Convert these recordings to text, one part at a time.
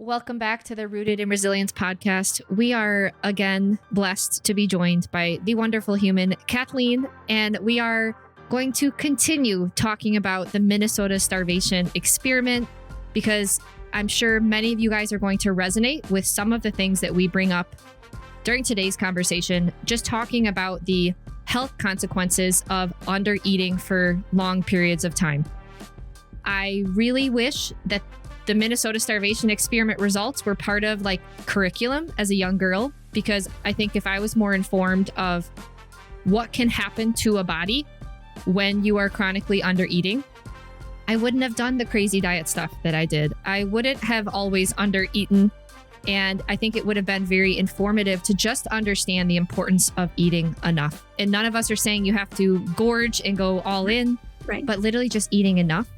Welcome back to the Rooted in Resilience podcast. We are again blessed to be joined by the wonderful human Kathleen, and we are going to continue talking about the Minnesota starvation experiment because I'm sure many of you guys are going to resonate with some of the things that we bring up during today's conversation, just talking about the health consequences of under eating for long periods of time. I really wish that the Minnesota starvation experiment results were part of curriculum as a young girl, because I think if I was more informed of what can happen to a body when you are chronically under eating, I wouldn't have done the crazy diet stuff that I did. I wouldn't have always under eaten. And I think it would have been very informative to just understand the importance of eating enough. And none of us are saying you have to gorge and go all in, right? But literally just eating enough.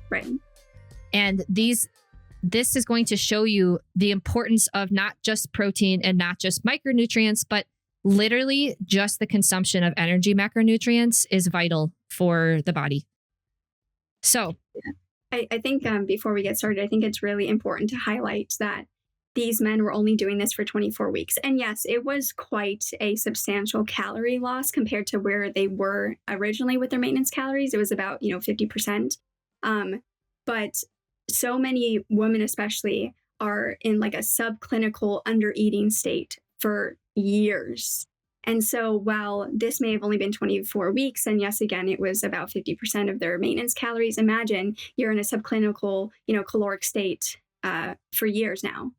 Right. And this is going to show you the importance of not just protein and not just micronutrients, but literally just the consumption of energy macronutrients is vital for the body. So I think before we get started, I think it's really important to highlight that these men were only doing this for 24 weeks. And yes, it was quite a substantial calorie loss compared to where they were originally with their maintenance calories. It was about, 50%. But so many women especially are in a subclinical under eating state for years. And so while this may have only been 24 weeks, and yes, again, it was about 50% of their maintenance calories, imagine you're in a subclinical, caloric state for years now,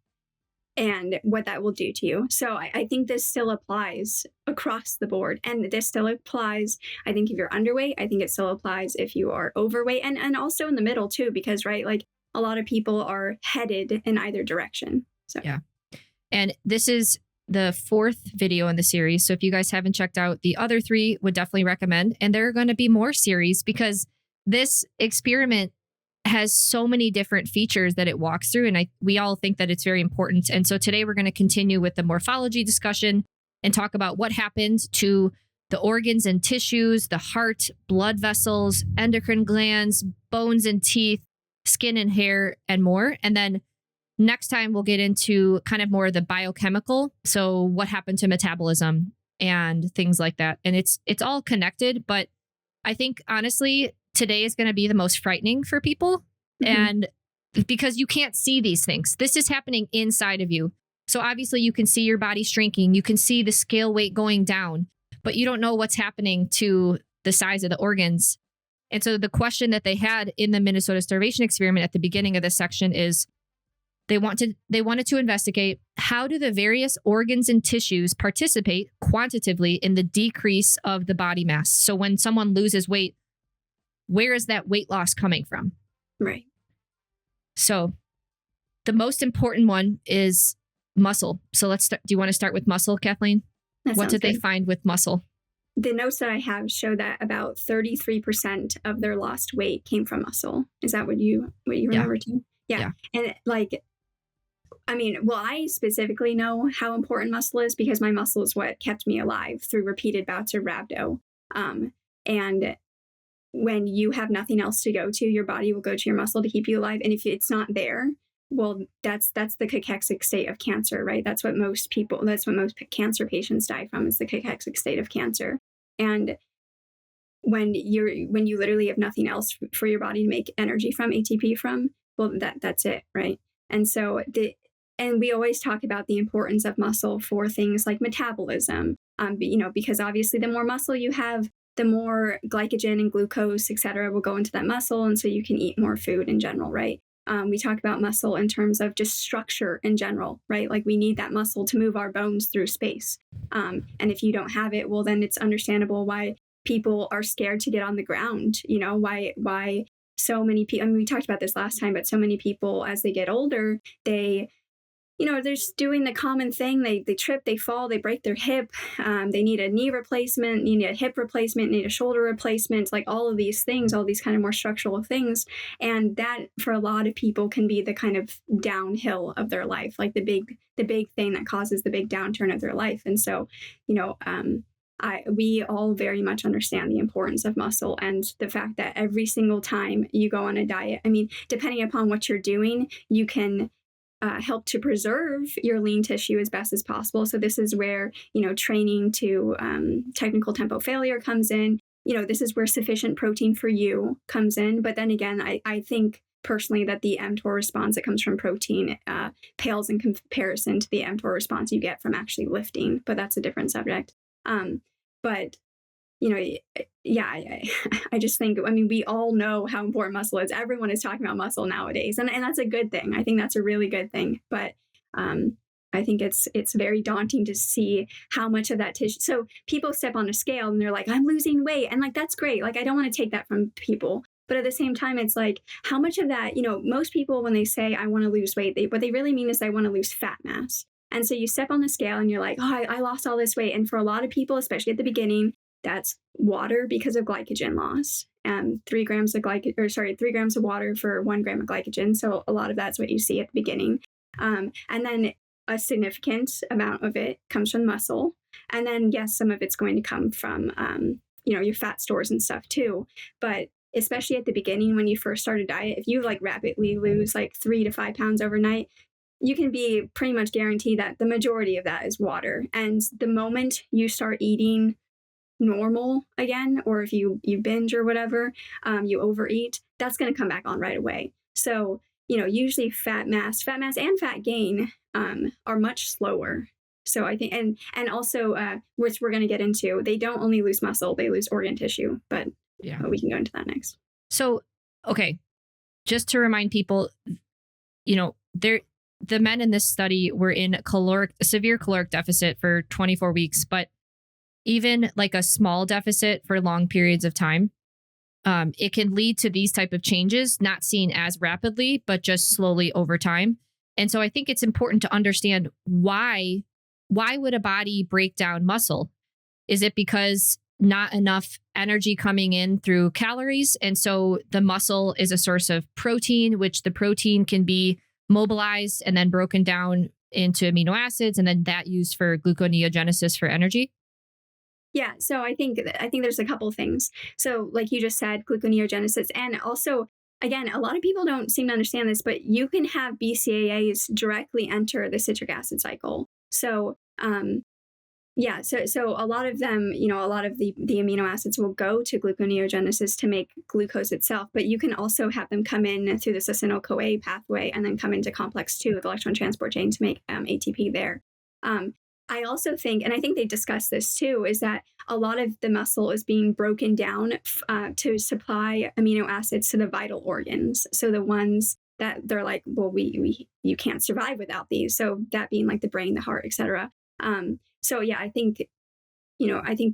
and what that will do to you. So I think this still applies across the board. And this still applies, I think, if you're underweight. I think it still applies if you are overweight, and also in the middle too, because, right, a lot of people are headed in either direction. So yeah. And this is the fourth video in the series. So if you guys haven't checked out the other three, would definitely recommend. And there are going to be more series because this experiment has so many different features that it walks through. And we all think that it's very important. And so today we're going to continue with the morphology discussion and talk about what happened to the organs and tissues, the heart, blood vessels, endocrine glands, bones and teeth, skin and hair, and more. And then next time we'll get into kind of more of the biochemical. So what happened to metabolism and things like that. And it's all connected, but I think honestly, today is going to be the most frightening for people. Mm-hmm. And because you can't see these things, this is happening inside of you. So obviously you can see your body shrinking. You can see the scale weight going down, but you don't know what's happening to the size of the organs. And so the question that they had in the Minnesota starvation experiment at the beginning of this section is they wanted to investigate how do the various organs and tissues participate quantitatively in the decrease of the body mass. So when someone loses weight, where is that weight loss coming from? Right. So the most important one is muscle. So let's start. Do you want to start with muscle, Kathleen? What did they find with muscle? The notes that I have show that about 33% of their lost weight came from muscle. Is that what you remember too? Yeah. And I specifically know how important muscle is because my muscle is what kept me alive through repeated bouts of rhabdo. And when you have nothing else to go to, your body will go to your muscle to keep you alive. And if it's not there, well, that's the cachexic state of cancer, right? That's what most cancer patients die from, is the cachexic state of cancer. And when you literally have nothing else for your body to make energy from, ATP from, well, that's it, right? And so and we always talk about the importance of muscle for things like metabolism, because obviously the more muscle you have, the more glycogen and glucose, et cetera, will go into that muscle. And so you can eat more food in general, right? We talk about muscle in terms of just structure in general, right? We need that muscle to move our bones through space. And if you don't have it, well, then it's understandable why people are scared to get on the ground. Why so many people, we talked about this last time, but so many people, as they get older, they're just doing the common thing. They trip, they fall, they break their hip. They need a knee replacement, you need a hip replacement, need a shoulder replacement, all of these things, all these kind of more structural things. And that for a lot of people can be the kind of downhill of their life, the big thing that causes the big downturn of their life. And so, we all very much understand the importance of muscle and the fact that every single time you go on a diet, depending upon what you're doing, you can help to preserve your lean tissue as best as possible. So this is where, training to technical tempo failure comes in. This is where sufficient protein for you comes in. But then again, I think personally that the mTOR response that comes from protein pales in comparison to the mTOR response you get from actually lifting. But that's a different subject. But I just think, we all know how important muscle is. Everyone is talking about muscle nowadays, and that's a good thing. I think that's a really good thing. But I think it's very daunting to see how much of that tissue. So people step on a scale and they're like, I'm losing weight. And like, that's great. Like, I don't want to take that from people. But at the same time, it's like, how much of that, most people, when they say, I want to lose weight, what they really mean is I want to lose fat mass. And so you step on the scale and you're like, oh, I lost all this weight. And for a lot of people, especially at the beginning, that's water because of glycogen loss. 3 grams of 3 grams of water for 1 gram of glycogen. So a lot of that's what you see at the beginning. And then a significant amount of it comes from muscle. And then, yes, some of it's going to come from, your fat stores and stuff too. But especially at the beginning, when you first start a diet, if you like rapidly lose like 3 to 5 pounds overnight, you can be pretty much guaranteed that the majority of that is water. And the moment you start eating normal again, or if you binge or whatever, you overeat, that's going to come back on right away. So, usually fat mass and fat gain are much slower. So I think, and also, which we're going to get into, they don't only lose muscle, they lose organ tissue, but we can go into that next. So, okay, just to remind people, the men in this study were in severe caloric deficit for 24 weeks, but even like a small deficit for long periods of time, it can lead to these type of changes, not seen as rapidly, but just slowly over time. And so I think it's important to understand why would a body break down muscle? Is it because not enough energy coming in through calories? And so the muscle is a source of protein, which the protein can be mobilized and then broken down into amino acids, and then that used for gluconeogenesis for energy? Yeah, so I think there's a couple things. So like you just said, gluconeogenesis, and also, again, a lot of people don't seem to understand this, but you can have BCAAs directly enter the citric acid cycle. So so a lot of them, a lot of the amino acids will go to gluconeogenesis to make glucose itself, but you can also have them come in through the succinyl-CoA pathway and then come into complex 2, the electron transport chain, to make ATP there. I also think, and I think they discussed this too, is that a lot of the muscle is being broken down to supply amino acids to the vital organs. So the ones that they're like, well, you can't survive without these. So that being like the brain, the heart, etc. So yeah, I think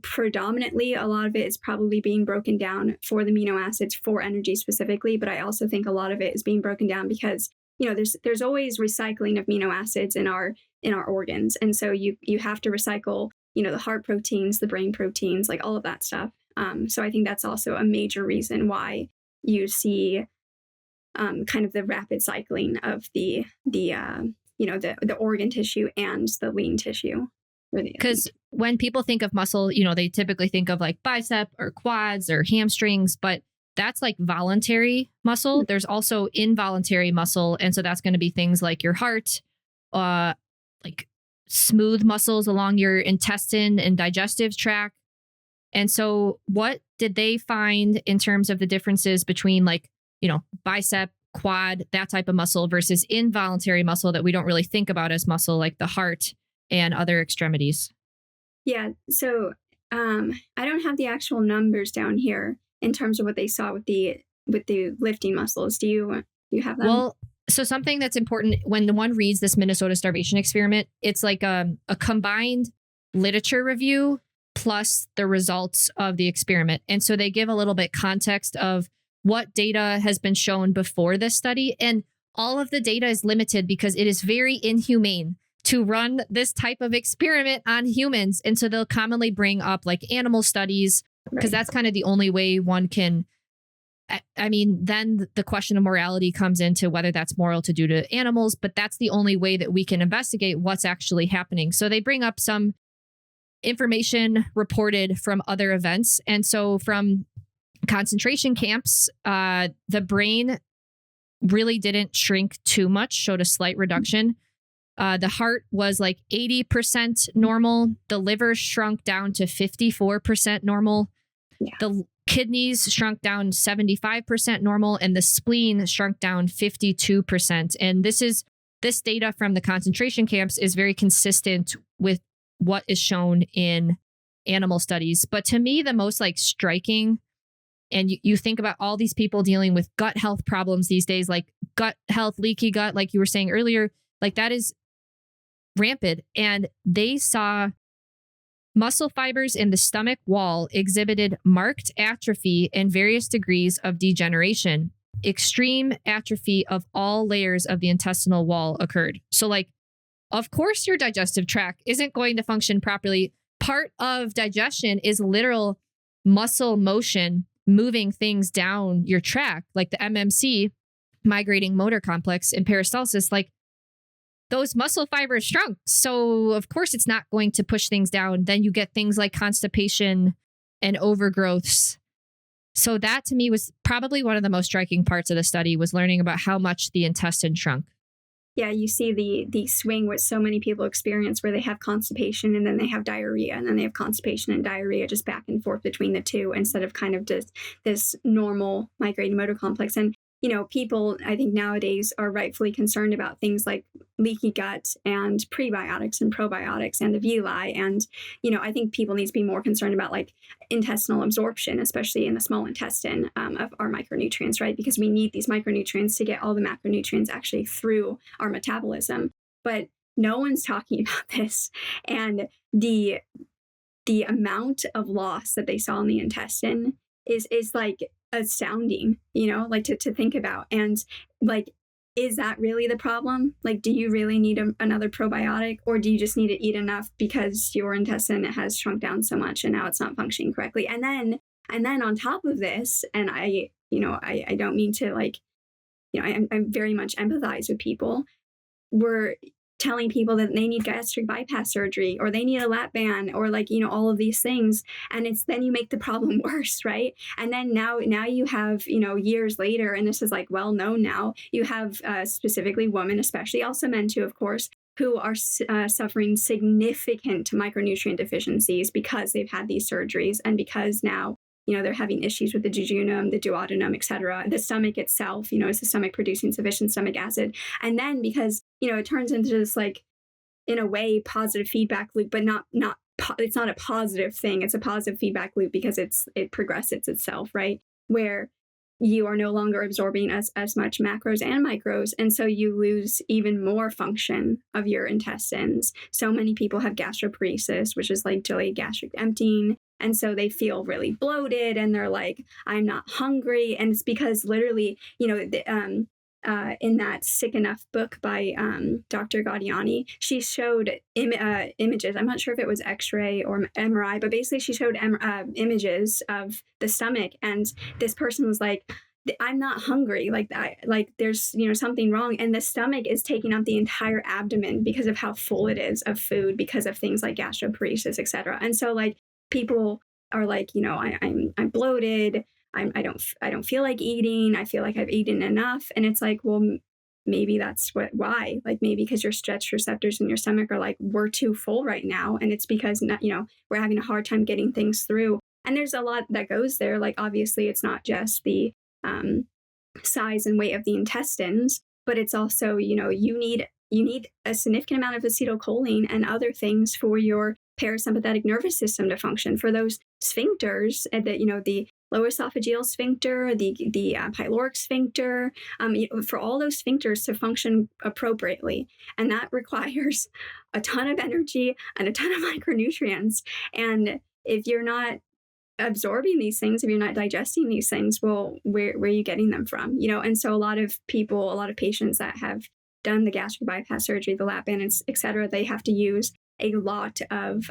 predominantly a lot of it is probably being broken down for the amino acids for energy specifically. But I also think a lot of it is being broken down because there's always recycling of amino acids in our organs. And so you have to recycle, the heart proteins, the brain proteins, like all of that stuff. So I think that's also a major reason why you see kind of the rapid cycling of the organ tissue and the lean tissue. Because when people think of muscle, they typically think of like bicep or quads or hamstrings, but that's like voluntary muscle. There's also involuntary muscle. And so that's going to be things like your heart, like smooth muscles along your intestine and digestive tract. And so what did they find in terms of the differences between like, bicep, quad, that type of muscle versus involuntary muscle that we don't really think about as muscle, like the heart and other extremities? Yeah. So I don't have the actual numbers down here in terms of what they saw with the lifting muscles. Do you have them? Well, so something that's important when one reads this Minnesota starvation experiment, it's like a combined literature review plus the results of the experiment. And so they give a little bit context of what data has been shown before this study. And all of the data is limited because it is very inhumane to run this type of experiment on humans. And so they'll commonly bring up like animal studies, because that's kind of the only way one can. Then the question of morality comes into whether that's moral to do to animals, but that's the only way that we can investigate what's actually happening. So they bring up some information reported from other events. And so from concentration camps, the brain really didn't shrink too much, showed a slight reduction. The heart was like 80% normal. The liver shrunk down to 54% normal. Yeah. The kidneys shrunk down 75% normal, and the spleen shrunk down 52%. And this data from the concentration camps is very consistent with what is shown in animal studies. But to me, the most like striking, and you think about all these people dealing with gut health problems these days, like gut health, leaky gut, like you were saying earlier, like that is rampant. And they saw muscle fibers in the stomach wall exhibited marked atrophy and various degrees of degeneration. Extreme atrophy of all layers of the intestinal wall occurred. So like, of course, your digestive tract isn't going to function properly. Part of digestion is literal muscle motion, moving things down your tract, like the MMC, migrating motor complex, and peristalsis. Like those muscle fibers shrunk. So of course it's not going to push things down. Then you get things like constipation and overgrowths. So that to me was probably one of the most striking parts of the study, was learning about how much the intestine shrunk. Yeah, you see the swing which so many people experience, where they have constipation and then they have diarrhea, and then they have constipation and diarrhea, just back and forth between the two, instead of kind of just this normal migrating motor complex. And people, I think nowadays, are rightfully concerned about things like leaky gut and prebiotics and probiotics and the villi. And, I think people need to be more concerned about like intestinal absorption, especially in the small intestine, of our micronutrients, right? Because we need these micronutrients to get all the macronutrients actually through our metabolism. But no one's talking about this. And the amount of loss that they saw in the intestine is like astounding, like to think about. And like, is that really the problem? Like, do you really need another probiotic, or do you just need to eat enough because your intestine has shrunk down so much and now it's not functioning correctly? And then on top of this, and I don't mean to like, I very much empathize with people. We're telling people that they need gastric bypass surgery, or they need a lap band, or like, all of these things. And then you make the problem worse, right? And then now you have, years later, and this is like well known now, you have specifically women, especially also men too, of course, who are suffering significant micronutrient deficiencies because they've had these surgeries, and because now they're having issues with the jejunum, the duodenum, etc. The stomach itself, is the stomach producing sufficient stomach acid? And then because, it turns into this like, in a way, positive feedback loop, but it's not a positive thing. It's a positive feedback loop because it progresses itself, right? Where you are no longer absorbing as much macros and micros. And so you lose even more function of your intestines. So many people have gastroparesis, which is like delayed gastric emptying. And so they feel really bloated, and they're like, I'm not hungry. And it's because literally, in that Sick Enough book by Dr. Gaudiani, she showed images. I'm not sure if it was X-ray or MRI, but basically she showed images of the stomach. And this person was like, I'm not hungry, like that, like there's something wrong. And the stomach is taking up the entire abdomen because of how full it is of food, because of things like gastroparesis, etc. And so like, people are like, I'm bloated. I don't feel like eating. I feel like I've eaten enough. And it's like, well, maybe that's why, like maybe because your stretch receptors in your stomach are like, we're too full right now. And it's because, we're having a hard time getting things through. And there's a lot that goes there. Like, obviously it's not just the size and weight of the intestines, but it's also, you need a significant amount of acetylcholine and other things for your parasympathetic nervous system to function, for those sphincters, that the lower esophageal sphincter, the pyloric sphincter, for all those sphincters to function appropriately. And that requires a ton of energy and a ton of micronutrients. And if you're not absorbing these things, if you're not digesting these things, well, where are you getting them from? And so a lot of patients that have done the gastric bypass surgery, the lap band, et cetera, they have to use a lot of,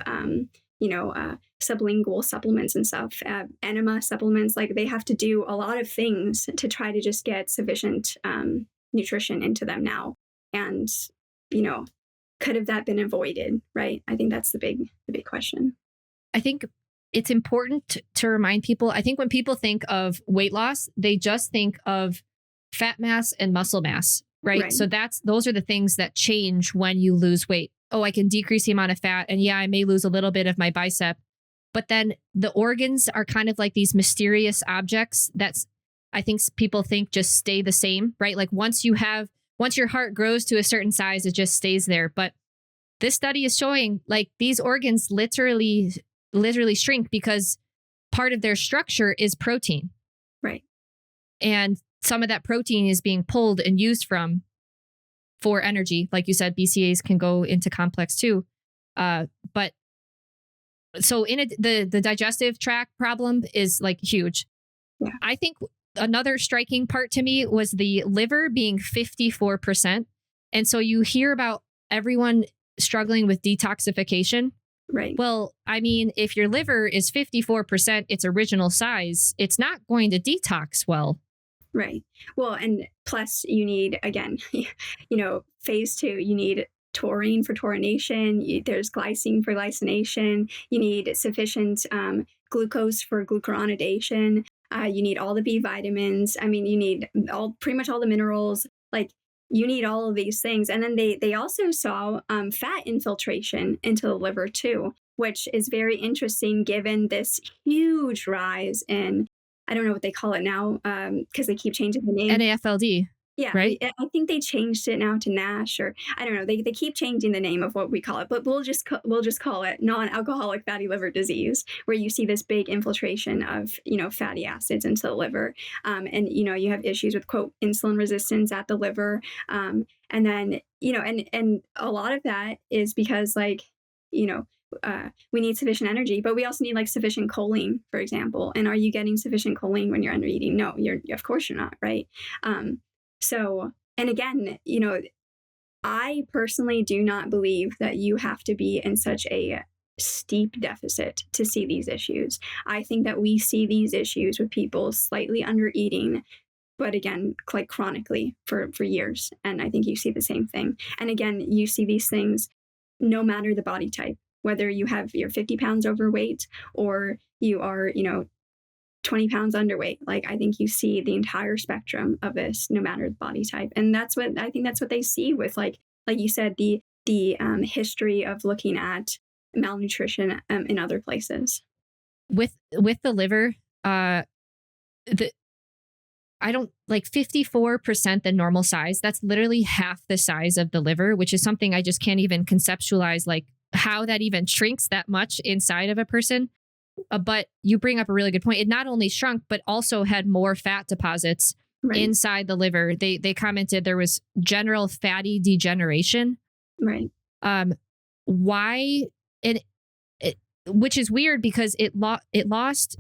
sublingual supplements and stuff, enema supplements. Like, they have to do a lot of things to try to just get sufficient nutrition into them now. And, could have that been avoided, right? I think that's the big question. I think it's important to remind people. I think when people think of weight loss, they just think of fat mass and muscle mass, right? Right. So those are the things that change when you lose weight. Oh, I can decrease the amount of fat, and yeah, I may lose a little bit of my bicep, but then the organs are kind of like these mysterious objects that's, I think people think just stay the same, right? Like once your heart grows to a certain size, it just stays there. But this study is showing like these organs literally shrink because part of their structure is protein. Right. And some of that protein is being pulled and used for energy. Like you said, BCAAs can go into complex too. But so the digestive tract problem is like huge. Yeah. I think another striking part to me was the liver being 54%. And so you hear about everyone struggling with detoxification. Right. Well, I mean, if your liver is 54% its original size, it's not going to detox well. Right. Well, and plus you need, again, phase 2, you need taurine for taurination. There's glycine for glycination. You need sufficient glucose for glucuronidation. You need all the B vitamins. I mean, you need pretty much all the minerals. Like you need all of these things. And then they also saw fat infiltration into the liver too, which is very interesting given this huge rise in, I don't know what they call it now because they keep changing the name. NAFLD. Yeah, right. I think they changed it now to NASH, or I don't know. They keep changing the name of what we call it, but we'll just call it non-alcoholic fatty liver disease, where you see this big infiltration of fatty acids into the liver, and you have issues with quote insulin resistance at the liver, and then and a lot of that is because we need sufficient energy, but we also need like sufficient choline, for example. And are you getting sufficient choline when you're under eating? No, of course you're not, right? So, and again, I personally do not believe that you have to be in such a steep deficit to see these issues. I think that we see these issues with people slightly under eating, but again, like chronically for years. And I think you see the same thing. And again, you see these things no matter the body type, whether you're 50 pounds overweight or you are, 20 pounds underweight. Like I think you see the entire spectrum of this, no matter the body type. And that's what they see with like you said, the history of looking at malnutrition in other places. With the liver, I don't like 54% the normal size. That's literally half the size of the liver, which is something I just can't even conceptualize, like how that even shrinks that much inside of a person. But you bring up a really good point. It not only shrunk, but also had more fat deposits inside the liver. They commented there was general fatty degeneration. Right. Why? Which is weird because it lost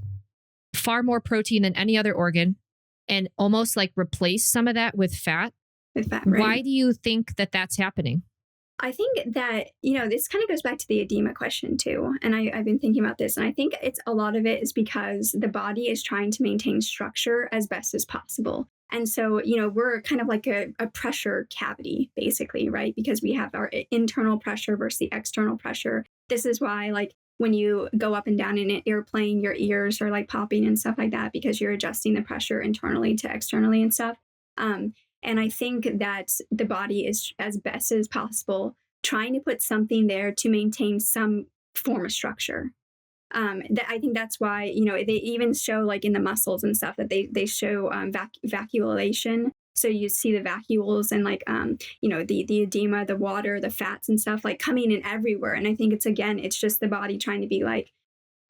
far more protein than any other organ and almost like replaced some of that with fat. Right. Why do you think that that's happening? I think that, this kind of goes back to the edema question too. And I've been thinking about this, and I think a lot of it is because the body is trying to maintain structure as best as possible. And so, we're kind of like a pressure cavity, basically, right? Because we have our internal pressure versus the external pressure. This is why, like, when you go up and down in an airplane, your ears are like popping and stuff like that because you're adjusting the pressure internally to externally and stuff. And I think that the body is, as best as possible, trying to put something there to maintain some form of structure. I think that's why, they even show like in the muscles and stuff that they show vacuolation. So you see the vacuoles and like, the edema, the water, the fats and stuff like coming in everywhere. And I think it's just the body trying to be like,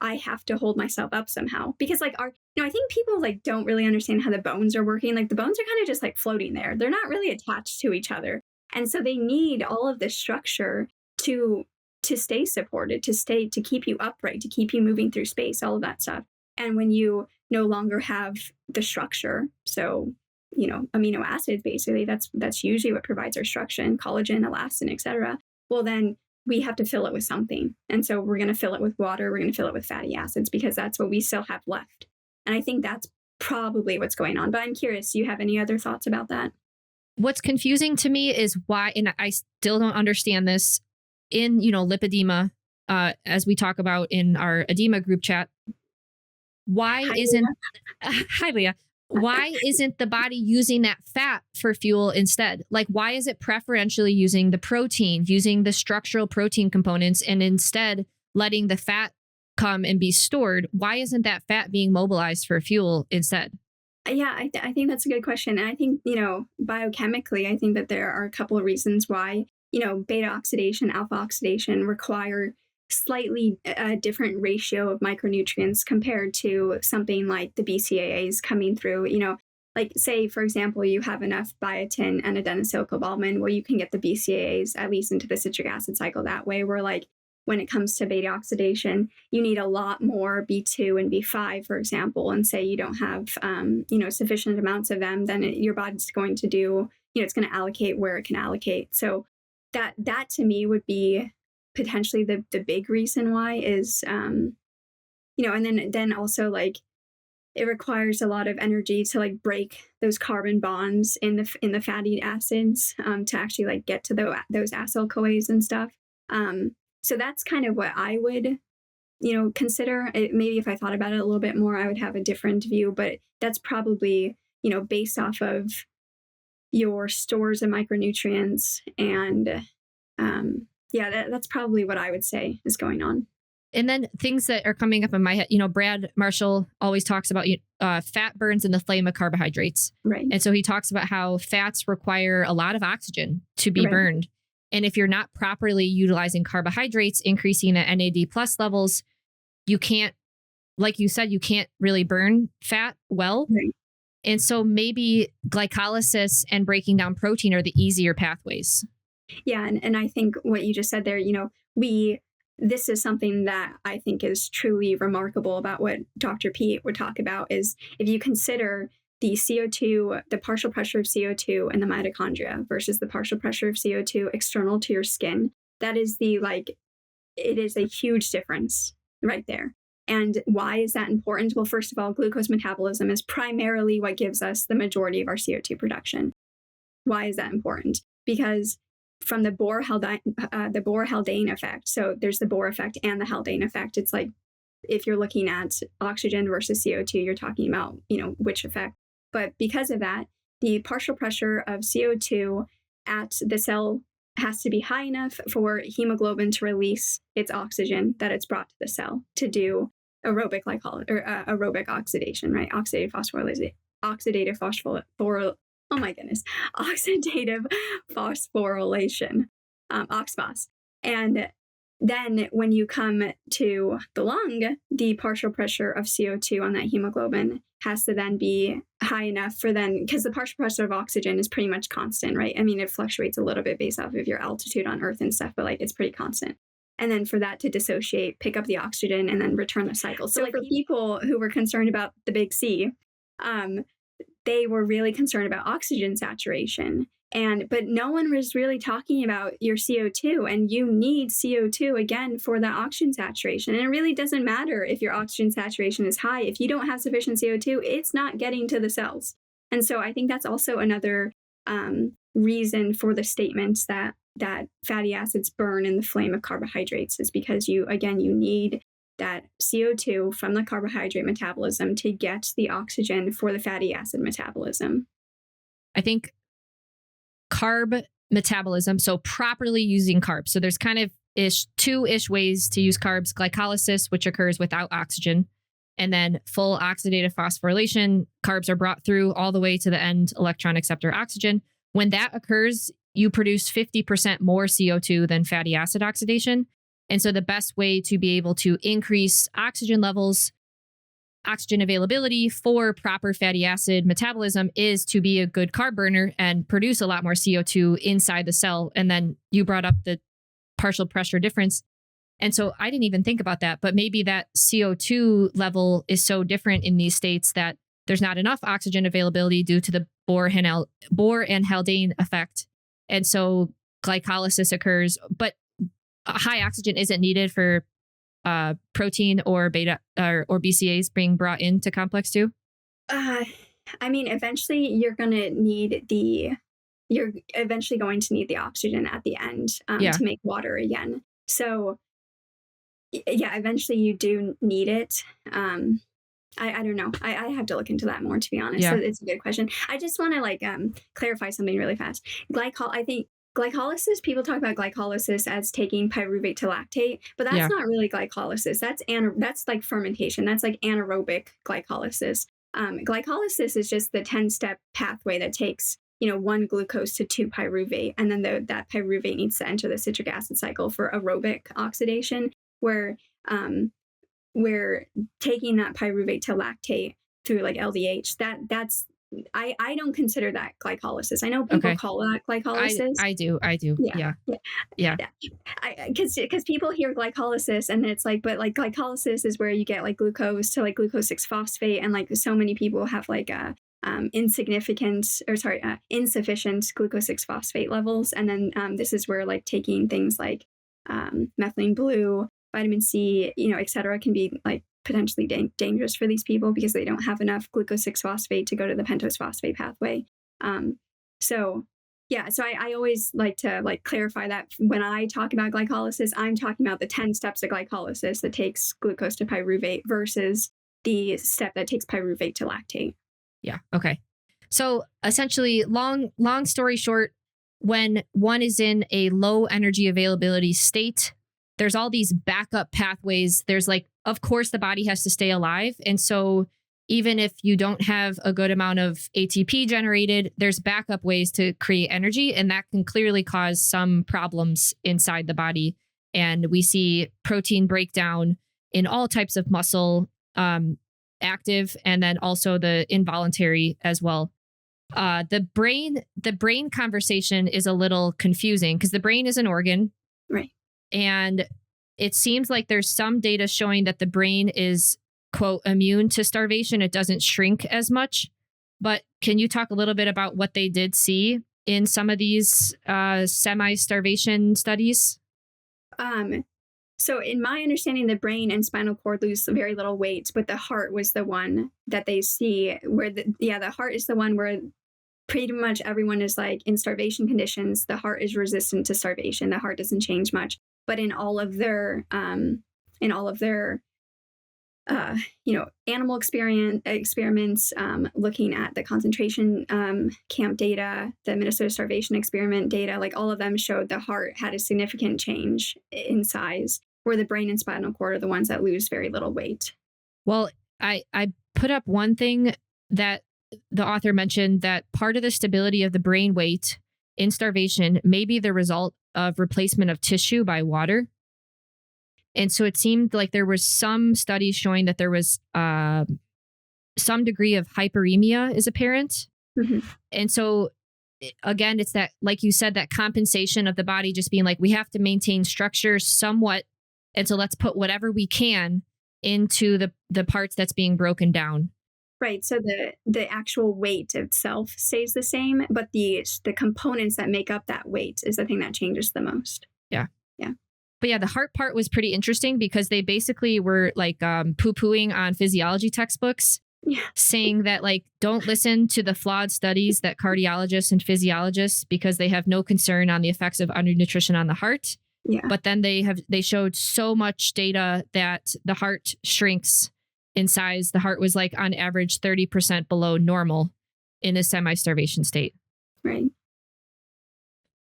I have to hold myself up somehow, because like I think people like don't really understand how the bones are working. Like the bones are kind of just like floating there. They're not really attached to each other. And so they need all of this structure to stay supported, to keep you upright, to keep you moving through space, all of that stuff. And when you no longer have the structure, so, amino acids, basically, that's usually what provides our structure, collagen, elastin, etc. Well, then we have to fill it with something. And so we're going to fill it with water. We're going to fill it with fatty acids because that's what we still have left. And I think that's probably what's going on. But I'm curious, do you have any other thoughts about that? What's confusing to me is why, and I still don't understand this, in, lipedema, as we talk about in our edema group chat, why Hi, isn't, hi Leah, why isn't the body using that fat for fuel instead? Like, why is it preferentially using the protein, using the structural protein components, and instead letting the fat come and be stored? Why isn't that fat being mobilized for fuel instead? Yeah, I think that's a good question. And I think, biochemically, I think that there are a couple of reasons why, beta oxidation, alpha oxidation require slightly different ratio of micronutrients compared to something like the BCAAs coming through, like say, for example, you have enough biotin and adenosylcobalamin where you can get the BCAAs at least into the citric acid cycle that way, where like when it comes to beta oxidation, you need a lot more B2 and B5, for example, and say you don't have, sufficient amounts of them, then your body's going to do, it's going to allocate where it can allocate. So that to me would be potentially the big reason why is, and then also like it requires a lot of energy to like break those carbon bonds in the fatty acids to actually like get to those acyl CoAs and stuff. So that's kind of what I would, consider. Maybe if I thought about it a little bit more, I would have a different view, but that's probably, based off of your stores of micronutrients. And that's probably what I would say is going on. And then things that are coming up in my head, Brad Marshall always talks about fat burns in the flame of carbohydrates. Right. And so he talks about how fats require a lot of oxygen to be burned. And if you're not properly utilizing carbohydrates, increasing the NAD plus levels, you can't, like you said, you can't really burn fat well. Right. And so maybe glycolysis and breaking down protein are the easier pathways. Yeah. And I think what you just said there, this is something that I think is truly remarkable about what Dr. Pete would talk about is if you consider the CO2, the partial pressure of CO2 in the mitochondria versus the partial pressure of CO2 external to your skin, that is it is a huge difference right there. And why is that important? Well, first of all, glucose metabolism is primarily what gives us the majority of our CO2 production. Why is that important? Because from the Bohr-Haldane effect, so there's the Bohr effect and the Haldane effect. It's like if you're looking at oxygen versus CO2, you're talking about, which effect. But because of that, the partial pressure of CO2 at the cell has to be high enough for hemoglobin to release its oxygen that it's brought to the cell to do aerobic aerobic oxidation, right? Oxidative phosphorylation, oxphos. And then when you come to the lung, the partial pressure of CO2 on that hemoglobin has to then be high enough because the partial pressure of oxygen is pretty much constant, right? I mean, it fluctuates a little bit based off of your altitude on Earth and stuff, but like it's pretty constant. And then for that to dissociate, pick up the oxygen, and then return the cycle. So like for people who were concerned about the big C, they were really concerned about oxygen saturation. But no one was really talking about your CO2, and you need CO2 again for that oxygen saturation. And it really doesn't matter if your oxygen saturation is high. If you don't have sufficient CO2, it's not getting to the cells. And so I think that's also another reason for the statements that fatty acids burn in the flame of carbohydrates is because you need that CO2 from the carbohydrate metabolism to get the oxygen for the fatty acid metabolism. I think carb metabolism, so properly using carbs. So there's kind of two-ish ways to use carbs: glycolysis, which occurs without oxygen, and then full oxidative phosphorylation. Carbs are brought through all the way to the end electron acceptor oxygen. When that occurs, you produce 50% more CO2 than fatty acid oxidation. And so the best way to be able to increase oxygen levels, oxygen availability for proper fatty acid metabolism is to be a good carb burner and produce a lot more CO2 inside the cell. And then you brought up the partial pressure difference. And so I didn't even think about that, but maybe that CO2 level is so different in these states that there's not enough oxygen availability due to the Bohr and Haldane effect. And so glycolysis occurs, but high oxygen isn't needed for protein or beta or BCAs being brought into complex 2? Eventually you're going to need the oxygen at the end to make water again. So yeah, eventually you do need it. I don't know. I have to look into that more, to be honest. Yeah. So it's a good question. I just want to clarify something really fast. I think glycolysis, people talk about glycolysis as taking pyruvate to lactate, but that's not really glycolysis. That's like fermentation. That's like anaerobic glycolysis. Glycolysis is just the 10-step pathway that takes, 1 glucose to 2 pyruvate. And then that pyruvate needs to enter the citric acid cycle for aerobic oxidation, where we're taking that pyruvate to lactate through like LDH. I don't consider that glycolysis. I know people call that glycolysis. I do. Yeah. Because people hear glycolysis and it's like, but like glycolysis is where you get like glucose to like glucose 6-phosphate, and like so many people have like insufficient glucose 6-phosphate levels, and then this is where like taking things like methylene blue, vitamin C, et cetera, can be like potentially dangerous for these people because they don't have enough glucose 6-phosphate to go to the pentose phosphate pathway. So I always like to like clarify that when I talk about glycolysis, I'm talking about the 10 steps of glycolysis that takes glucose to pyruvate versus the step that takes pyruvate to lactate. Yeah. Okay. So essentially, long story short, when one is in a low energy availability state, there's all these backup pathways. There's like, of course, the body has to stay alive. And so even if you don't have a good amount of ATP generated, there's backup ways to create energy. And that can clearly cause some problems inside the body. And we see protein breakdown in all types of muscle, active, and then also the involuntary as well. The brain conversation is a little confusing because the brain is an organ. Right. And it seems like there's some data showing that the brain is, quote, immune to starvation. It doesn't shrink as much. But can you talk a little bit about what they did see in some of these semi-starvation studies? So in my understanding, the brain and spinal cord lose very little weight, but the heart was the one that they see where the heart is the one where pretty much everyone is like in starvation conditions. The heart is resistant to starvation. The heart doesn't change much. But in all of their animal experiments, looking at the concentration camp data, the Minnesota starvation experiment data, like all of them showed the heart had a significant change in size, where the brain and spinal cord are the ones that lose very little weight. Well, I put up one thing that the author mentioned, that part of the stability of the brain weight in starvation may be the result of replacement of tissue by water. And so it seemed like there was some studies showing that there was some degree of hyperemia is apparent. Mm-hmm. And so again, it's that, like you said, that compensation of the body just being like, we have to maintain structure somewhat. And so let's put whatever we can into the parts that's being broken down. Right. So the actual weight itself stays the same, but the components that make up that weight is the thing that changes the most. Yeah. Yeah. But yeah, the heart part was pretty interesting because they basically were like poo-pooing on physiology textbooks, saying that like, don't listen to the flawed studies that cardiologists and physiologists, because they have no concern on the effects of undernutrition on the heart. Yeah. But then they showed so much data that the heart shrinks in size. The heart was like on average 30% below normal in a semi-starvation state. Right.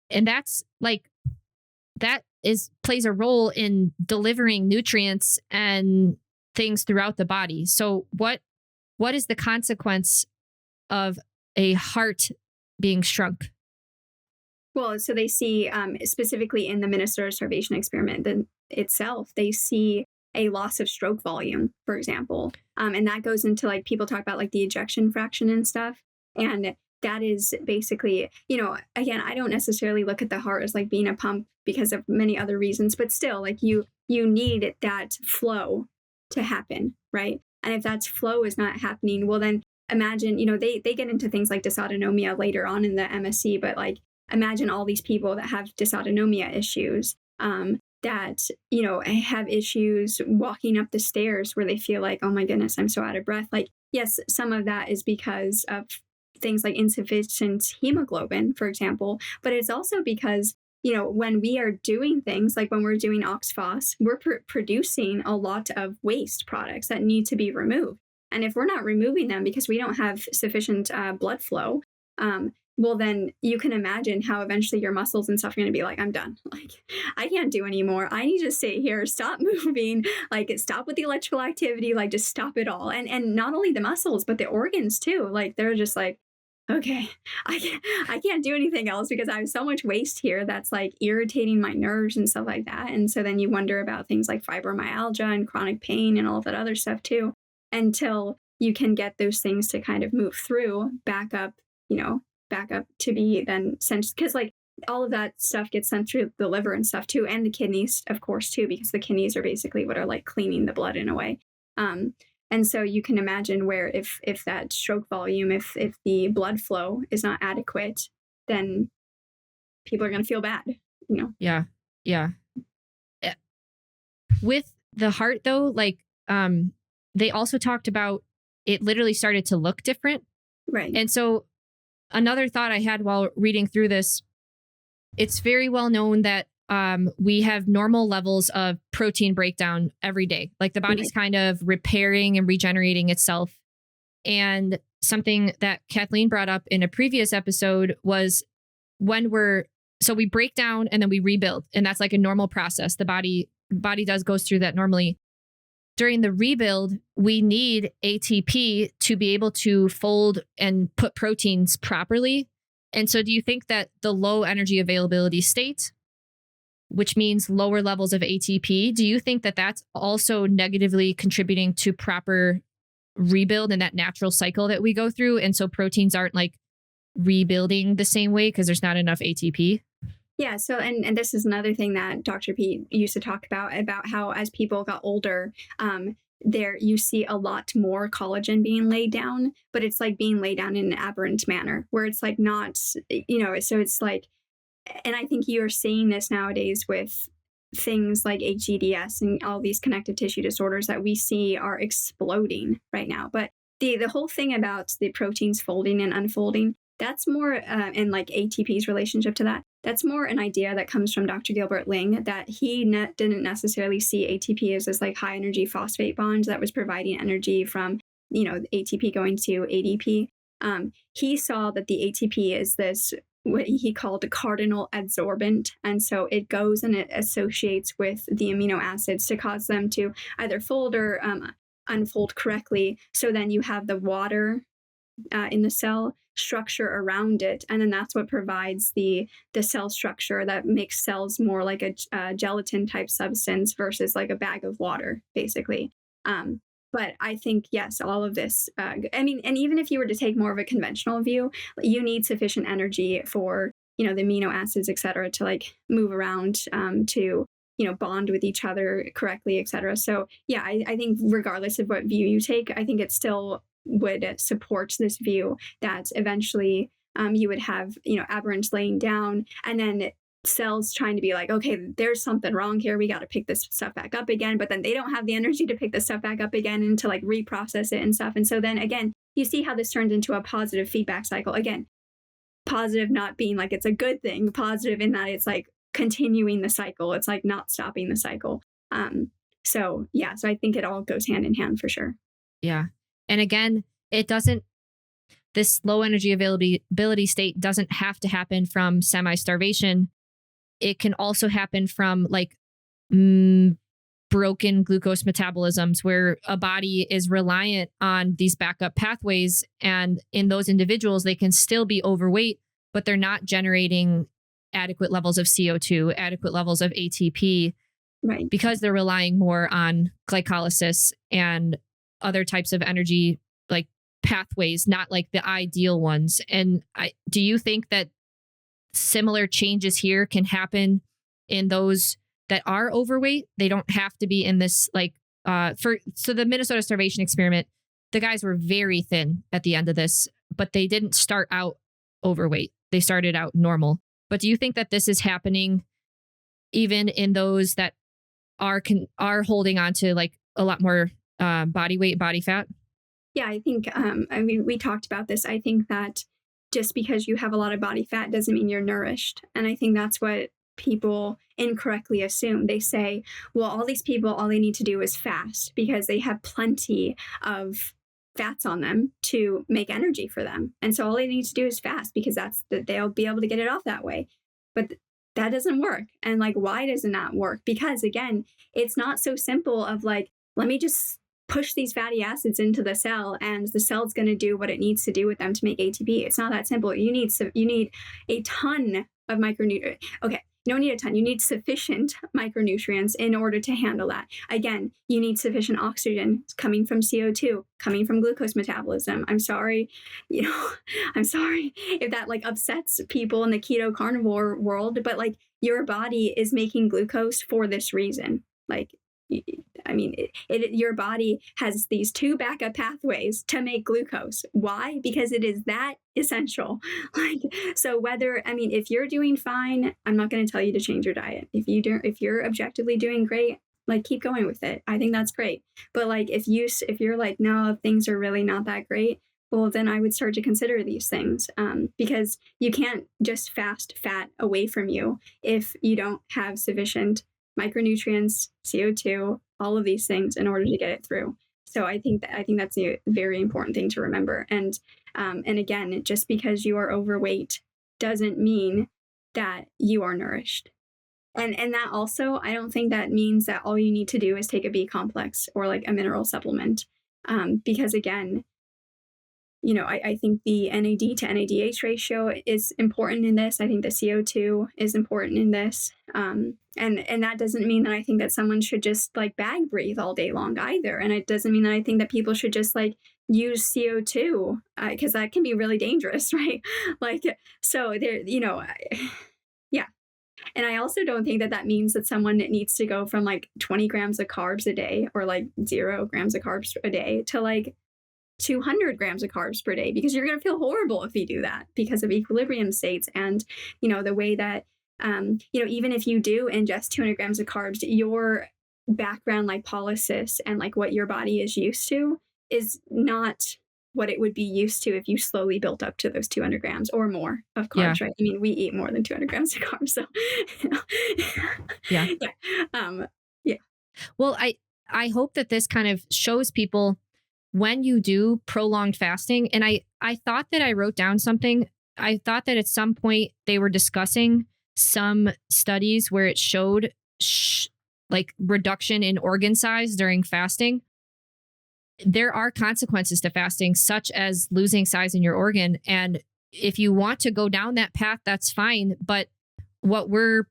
And that's like, that plays a role in delivering nutrients and things throughout the body. So what is the consequence of a heart being shrunk? Well, so they see specifically in the Minnesota starvation experiment itself, they see a loss of stroke volume, for example. And that goes into like, people talk about like the ejection fraction and stuff. And that is basically, again, I don't necessarily look at the heart as like being a pump because of many other reasons, but still like you need that flow to happen, right? And if that flow is not happening, well then imagine, they get into things like dysautonomia later on in the MSc, but like imagine all these people that have dysautonomia issues, that, have issues walking up the stairs where they feel like, oh my goodness, I'm so out of breath. Like, yes, some of that is because of things like insufficient hemoglobin, for example, but it's also because, when we are doing things like when we're doing oxphos, we're producing a lot of waste products that need to be removed. And if we're not removing them because we don't have sufficient blood flow, well, then you can imagine how eventually your muscles and stuff are going to be like, I'm done. Like, I can't do anymore. I need to sit here, stop moving, like stop with the electrical activity, like just stop it all. And not only the muscles, but the organs too. Like they're just like, okay, I can't do anything else because I have so much waste here that's like irritating my nerves and stuff like that. And so then you wonder about things like fibromyalgia and chronic pain and all of that other stuff too, until you can get those things to kind of move through, back up to be then sent, because like all of that stuff gets sent through the liver and stuff too, and the kidneys, of course, too, because the kidneys are basically what are like cleaning the blood in a way. And so you can imagine where if that stroke volume, if the blood flow is not adequate, then people are going to feel bad, Yeah. With the heart though, like they also talked about it literally started to look different. Right. And so another thought I had while reading through this, it's very well known that we have normal levels of protein breakdown every day. Like the body's kind of repairing and regenerating itself. And something that Kathleen brought up in a previous episode was when we break down and then we rebuild. And that's like a normal process. The body goes through that normally. During the rebuild, we need ATP to be able to fold and put proteins properly. And so do you think that the low energy availability state, which means lower levels of ATP, do you think that that's also negatively contributing to proper rebuild and that natural cycle that we go through? And so proteins aren't like rebuilding the same way because there's not enough ATP? Yeah. So, and this is another thing that Dr. Pete used to talk about how as people got older, there you see a lot more collagen being laid down, but it's like being laid down in an aberrant manner where it's like not, so it's like, and I think you're seeing this nowadays with things like HGDS and all these connective tissue disorders that we see are exploding right now. But the whole thing about the proteins folding and unfolding, that's more, and like ATP's relationship to that, that's more an idea that comes from Dr. Gilbert Ling, that he didn't necessarily see ATP as this like high energy phosphate bond that was providing energy from, ATP going to ADP. He saw that the ATP is this, what he called a cardinal adsorbent. And so it goes and it associates with the amino acids to cause them to either fold or unfold correctly. So then you have the water in the cell structure around it, and then that's what provides the cell structure that makes cells more like a gelatin type substance versus like a bag of water, basically. But I think, yes, all of this, and even if you were to take more of a conventional view, you need sufficient energy for, the amino acids, et cetera, to like move around, to, bond with each other correctly, et cetera. So yeah, I think regardless of what view you take, I think it still would support this view that eventually you would have, aberrant laying down, and then cells trying to be like, okay, there's something wrong here. We got to pick this stuff back up again. But then they don't have the energy to pick this stuff back up again and to like reprocess it and stuff. And so then again, you see how this turns into a positive feedback cycle. Again, positive not being like it's a good thing, positive in that it's like continuing the cycle. It's like not stopping the cycle. So I think it all goes hand in hand for sure. Yeah. And again, this low energy availability state doesn't have to happen from semi-starvation. It can also happen from like broken glucose metabolisms where a body is reliant on these backup pathways. And in those individuals, they can still be overweight, but they're not generating adequate levels of CO2, adequate levels of ATP, right? Because they're relying more on glycolysis and other types of energy like pathways, not like the ideal ones. And do you think that similar changes here can happen in those that are overweight? They don't have to be in this like so the Minnesota starvation experiment, the guys were very thin at the end of this, but they didn't start out overweight. They started out normal. But do you think that this is happening even in those that are holding on to like a lot more body weight, body fat? Yeah, I think, we talked about this. I think that just because you have a lot of body fat doesn't mean you're nourished. And I think that's what people incorrectly assume. They say, well, all these people, all they need to do is fast because they have plenty of fats on them to make energy for them. And so all they need to do is fast, because they'll be able to get it off that way. But that doesn't work. And like, why does it not work? Because again, it's not so simple of like, let me just push these fatty acids into the cell and the cell's going to do what it needs to do with them to make ATP. It's not that simple. You need a ton of micronutrients. Okay, you don't need a ton. You need sufficient micronutrients in order to handle that. Again, you need sufficient oxygen coming from CO2, coming from glucose metabolism. I'm sorry if that like upsets people in the keto carnivore world, but like your body is making glucose for this reason. Like, I mean, your body has these two backup pathways to make glucose. Why? Because it is that essential. Like, so if you're doing fine, I'm not going to tell you to change your diet. If you're objectively doing great, like, keep going with it. I think that's great. But like, if you're like, no, things are really not that great, well, then I would start to consider these things, because you can't just fast fat away from you if you don't have sufficient micronutrients, CO2, all of these things in order to get it through. So I think that's a very important thing to remember. And again, just because you are overweight doesn't mean that you are nourished. And that also, I don't think that means that all you need to do is take a B complex or like a mineral supplement. Because again, I think the NAD to NADH ratio is important in this. I think the CO2 is important in this. And that doesn't mean that I think that someone should just like bag breathe all day long either. And it doesn't mean that I think that people should just like use CO2, because that can be really dangerous, right? Like, so there, yeah. And I also don't think that means that someone needs to go from like 20 grams of carbs a day or like 0 grams of carbs a day to like 200 grams of carbs per day, because you're going to feel horrible if you do that because of equilibrium states. And, the way that, even if you do ingest 200 grams of carbs, your background lipolysis and like what your body is used to is not what it would be used to if you slowly built up to those 200 grams or more of carbs, right? I mean, we eat more than 200 grams of carbs. So, yeah. Yeah. Well, I hope that this kind of shows people when you do prolonged fasting. And I thought that I wrote down something. I thought that at some point they were discussing some studies where it showed like reduction in organ size during fasting. There are consequences to fasting, such as losing size in your organ. And if you want to go down that path, that's fine. But what we're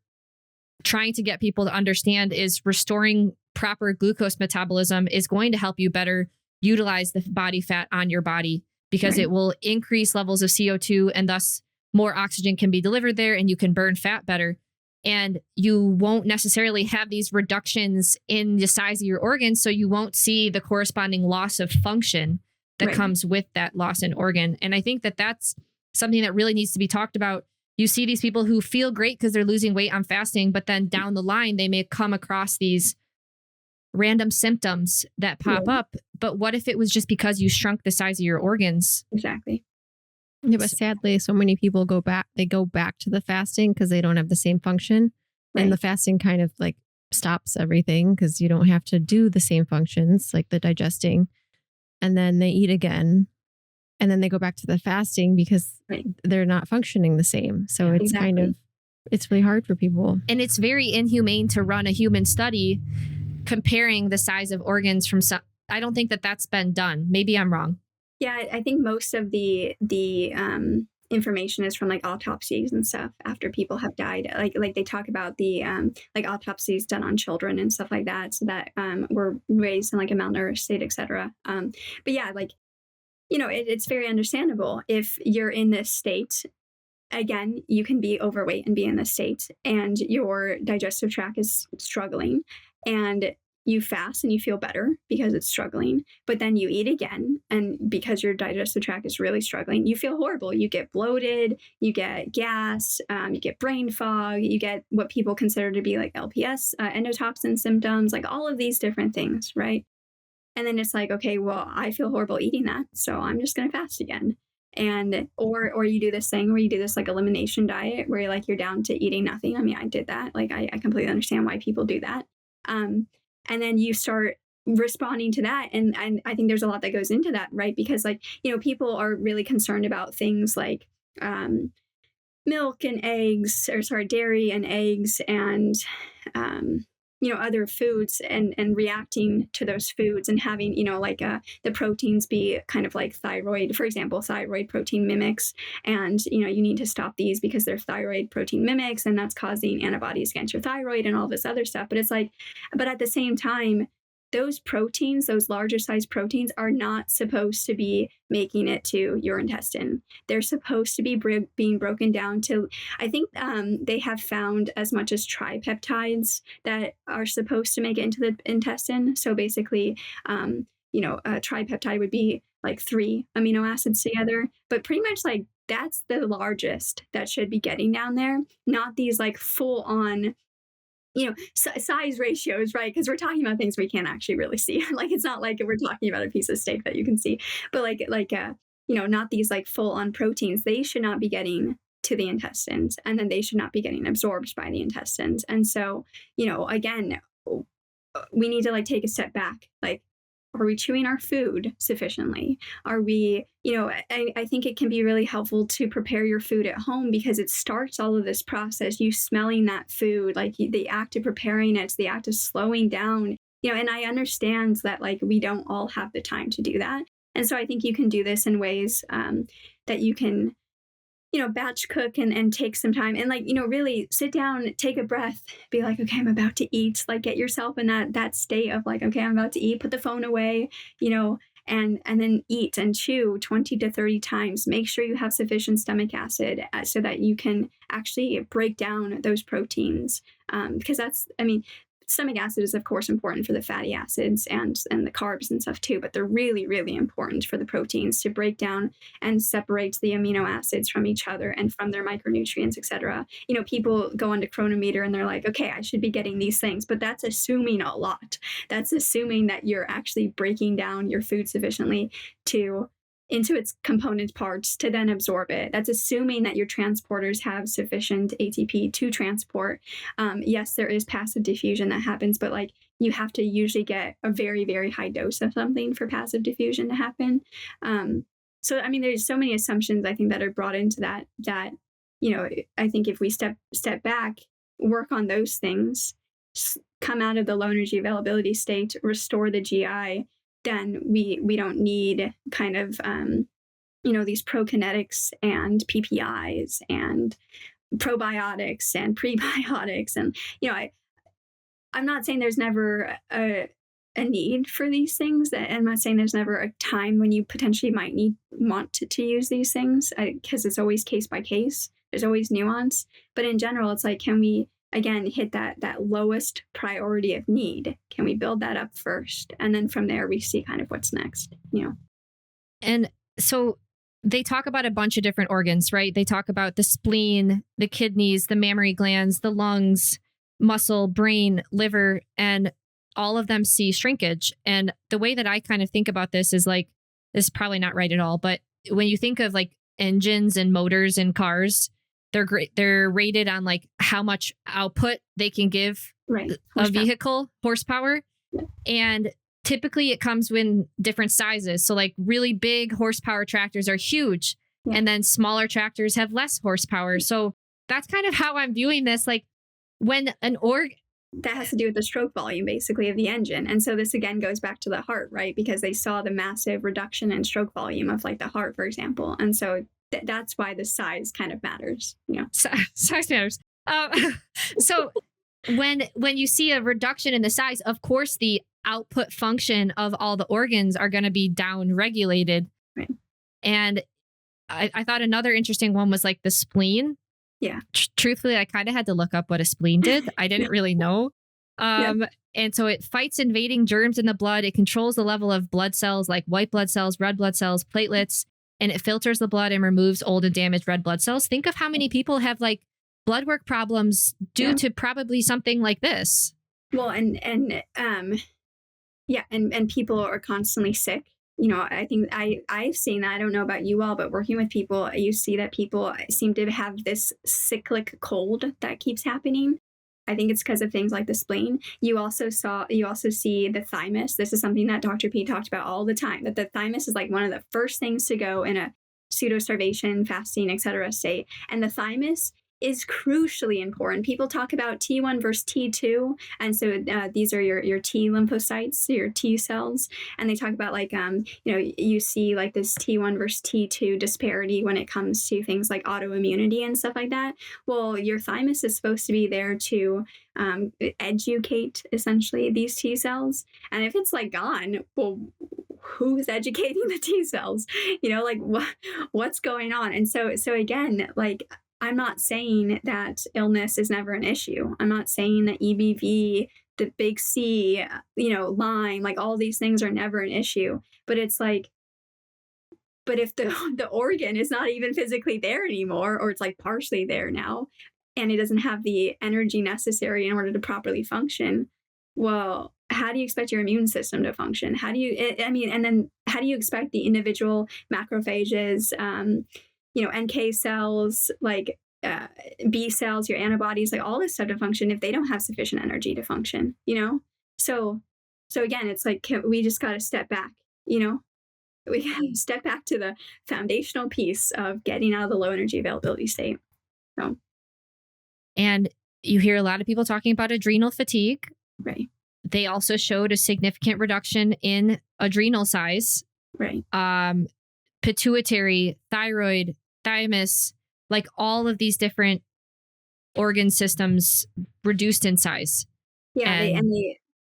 trying to get people to understand is restoring proper glucose metabolism is going to help you better utilize the body fat on your body, because it will increase levels of CO2 and thus more oxygen can be delivered there and you can burn fat better. And you won't necessarily have these reductions in the size of your organs. So you won't see the corresponding loss of function that comes with that loss in organ. And I think that that's something that really needs to be talked about. You see these people who feel great because they're losing weight on fasting, but then down the line, they may come across these random symptoms that pop up. But what if it was just because you shrunk the size of your organs? Exactly. Yeah, but sadly, so many people go back to the fasting because they don't have the same function. And the fasting kind of like stops everything because you don't have to do the same functions like the digesting. And then they eat again. And then they go back to the fasting because they're not functioning the same. So it's it's really hard for people. And it's very inhumane to run a human study comparing the size of organs from some. I don't think that that's been done. Maybe I'm wrong. Yeah, I think most of the information is from like autopsies and stuff after people have died. Like they talk about the like autopsies done on children and stuff like that, so that were raised in like a malnourished state, etc. But yeah, like it's very understandable if you're in this state. Again, you can be overweight and be in this state, and your digestive tract is struggling, and you fast and you feel better because it's struggling, but then you eat again. And because your digestive tract is really struggling, you feel horrible. You get bloated, you get gas, you get brain fog, you get what people consider to be like LPS, endotoxin symptoms, like all of these different things, right? And then it's like, okay, well, I feel horrible eating that, so I'm just going to fast again. And, or you do this thing where you do this like elimination diet where you're down to eating nothing. I mean, I did that. Like, I completely understand why people do that. And then you start responding to that. And I think there's a lot that goes into that, right? Because like, people are really concerned about things like milk and eggs, or sorry, dairy and eggs, and other foods, and reacting to those foods, and having the proteins be kind of like thyroid, for example, thyroid protein mimics, and you need to stop these because they're thyroid protein mimics, and that's causing antibodies against your thyroid and all this other stuff. But it's like, but at the same time, those proteins, those larger size proteins, are not supposed to be making it to your intestine. They're supposed to be being broken down to, I think they have found as much as tripeptides that are supposed to make it into the intestine. So basically, a tripeptide would be like 3 amino acids together, but pretty much like that's the largest that should be getting down there, not these like full on size ratios, right? Because we're talking about things we can't actually really see. Like, it's not like we're talking about a piece of steak that you can see, but not these like full on proteins. They should not be getting to the intestines, and then they should not be getting absorbed by the intestines. And so, again, we need to like take a step back. Like, are we chewing our food sufficiently? Are we, I think it can be really helpful to prepare your food at home, because it starts all of this process, you smelling that food, like the act of preparing it, the act of slowing down, and I understand that like we don't all have the time to do that. And so I think you can do this in ways that you can, batch cook and take some time and like, really sit down, take a breath, be like, okay, I'm about to eat, like get yourself in that state of like, okay, I'm about to eat, put the phone away, and then eat and chew 20 to 30 times. Make sure you have sufficient stomach acid so that you can actually break down those proteins. Because stomach acid is of course important for the fatty acids and the carbs and stuff too, but they're really, really important for the proteins to break down and separate the amino acids from each other and from their micronutrients, etc. People go onto Chronometer and they're like, okay, I should be getting these things, but that's assuming a lot. That's assuming that you're actually breaking down your food sufficiently into its component parts to then absorb it. That's assuming that your transporters have sufficient ATP to transport. Yes, there is passive diffusion that happens, but like you have to usually get a very, very high dose of something for passive diffusion to happen. So, there's so many assumptions I think that are brought into that, I think if we step back, work on those things, come out of the low energy availability state, restore the GI, then we don't need kind of, these prokinetics and PPIs and probiotics and prebiotics. And, I'm not saying there's never a need for these things. I'm not saying there's never a time when you potentially might want to use these things, because it's always case by case. There's always nuance. But in general, it's like, can we, again, hit that lowest priority of need? Can we build that up first? And then from there, we see kind of what's next, And so they talk about a bunch of different organs, right? They talk about the spleen, the kidneys, the mammary glands, the lungs, muscle, brain, liver, and all of them see shrinkage. And the way that I kind of think about this is like, this is probably not right at all, but when you think of like engines and motors in cars, they're great. They're rated on like how much output they can give a vehicle, horsepower. Yeah. And typically it comes in different sizes. So like really big horsepower tractors are huge. Yeah. And then smaller tractors have less horsepower. So that's kind of how I'm viewing this. Like when that has to do with the stroke volume basically of the engine. And so this again goes back to the heart, right? Because they saw the massive reduction in stroke volume of like the heart, for example. And so that's why the size kind of matters. Size matters. So when you see a reduction in the size, of course, the output function of all the organs are going to be down regulated. Right. And I thought another interesting one was like the spleen. Yeah. Truthfully, I kind of had to look up what a spleen did. I didn't really know. And so it fights invading germs in the blood. It controls the level of blood cells like white blood cells, red blood cells, platelets, and it filters the blood and removes old and damaged red blood cells. Think of how many people have like blood work problems due to probably something like this. Well, and people are constantly sick. I think I've seen that. I don't know about you all, but working with people, you see that people seem to have this cyclic cold that keeps happening. I think it's because of things like the spleen. You also see the thymus. This is something that Dr. P talked about all the time, that the thymus is like one of the first things to go in a pseudo-starvation, fasting, etc. state. And the thymus is crucially important. People talk about T1 versus T2. And so these are your T lymphocytes, your T cells. And they talk about like, you see like this T1 versus T2 disparity when it comes to things like autoimmunity and stuff like that. Well, your thymus is supposed to be there to educate essentially these T cells. And if it's like gone, well, who's educating the T cells? Like what's going on? And so again, like, I'm not saying that illness is never an issue. I'm not saying that EBV, the big C, Lyme, like all these things are never an issue. But it's like, but if the organ is not even physically there anymore, or it's like partially there now, and it doesn't have the energy necessary in order to properly function, well, how do you expect your immune system to function? And then how do you expect the individual macrophages, NK cells, like B cells, your antibodies, like all this stuff to function if they don't have sufficient energy to function, So again, it's like, we just got to step back, we got to step back to the foundational piece of getting out of the low energy availability state. So. And you hear a lot of people talking about adrenal fatigue. Right. They also showed a significant reduction in adrenal size. Right. Pituitary, thyroid, thymus, like all of these different organ systems reduced in size. Yeah,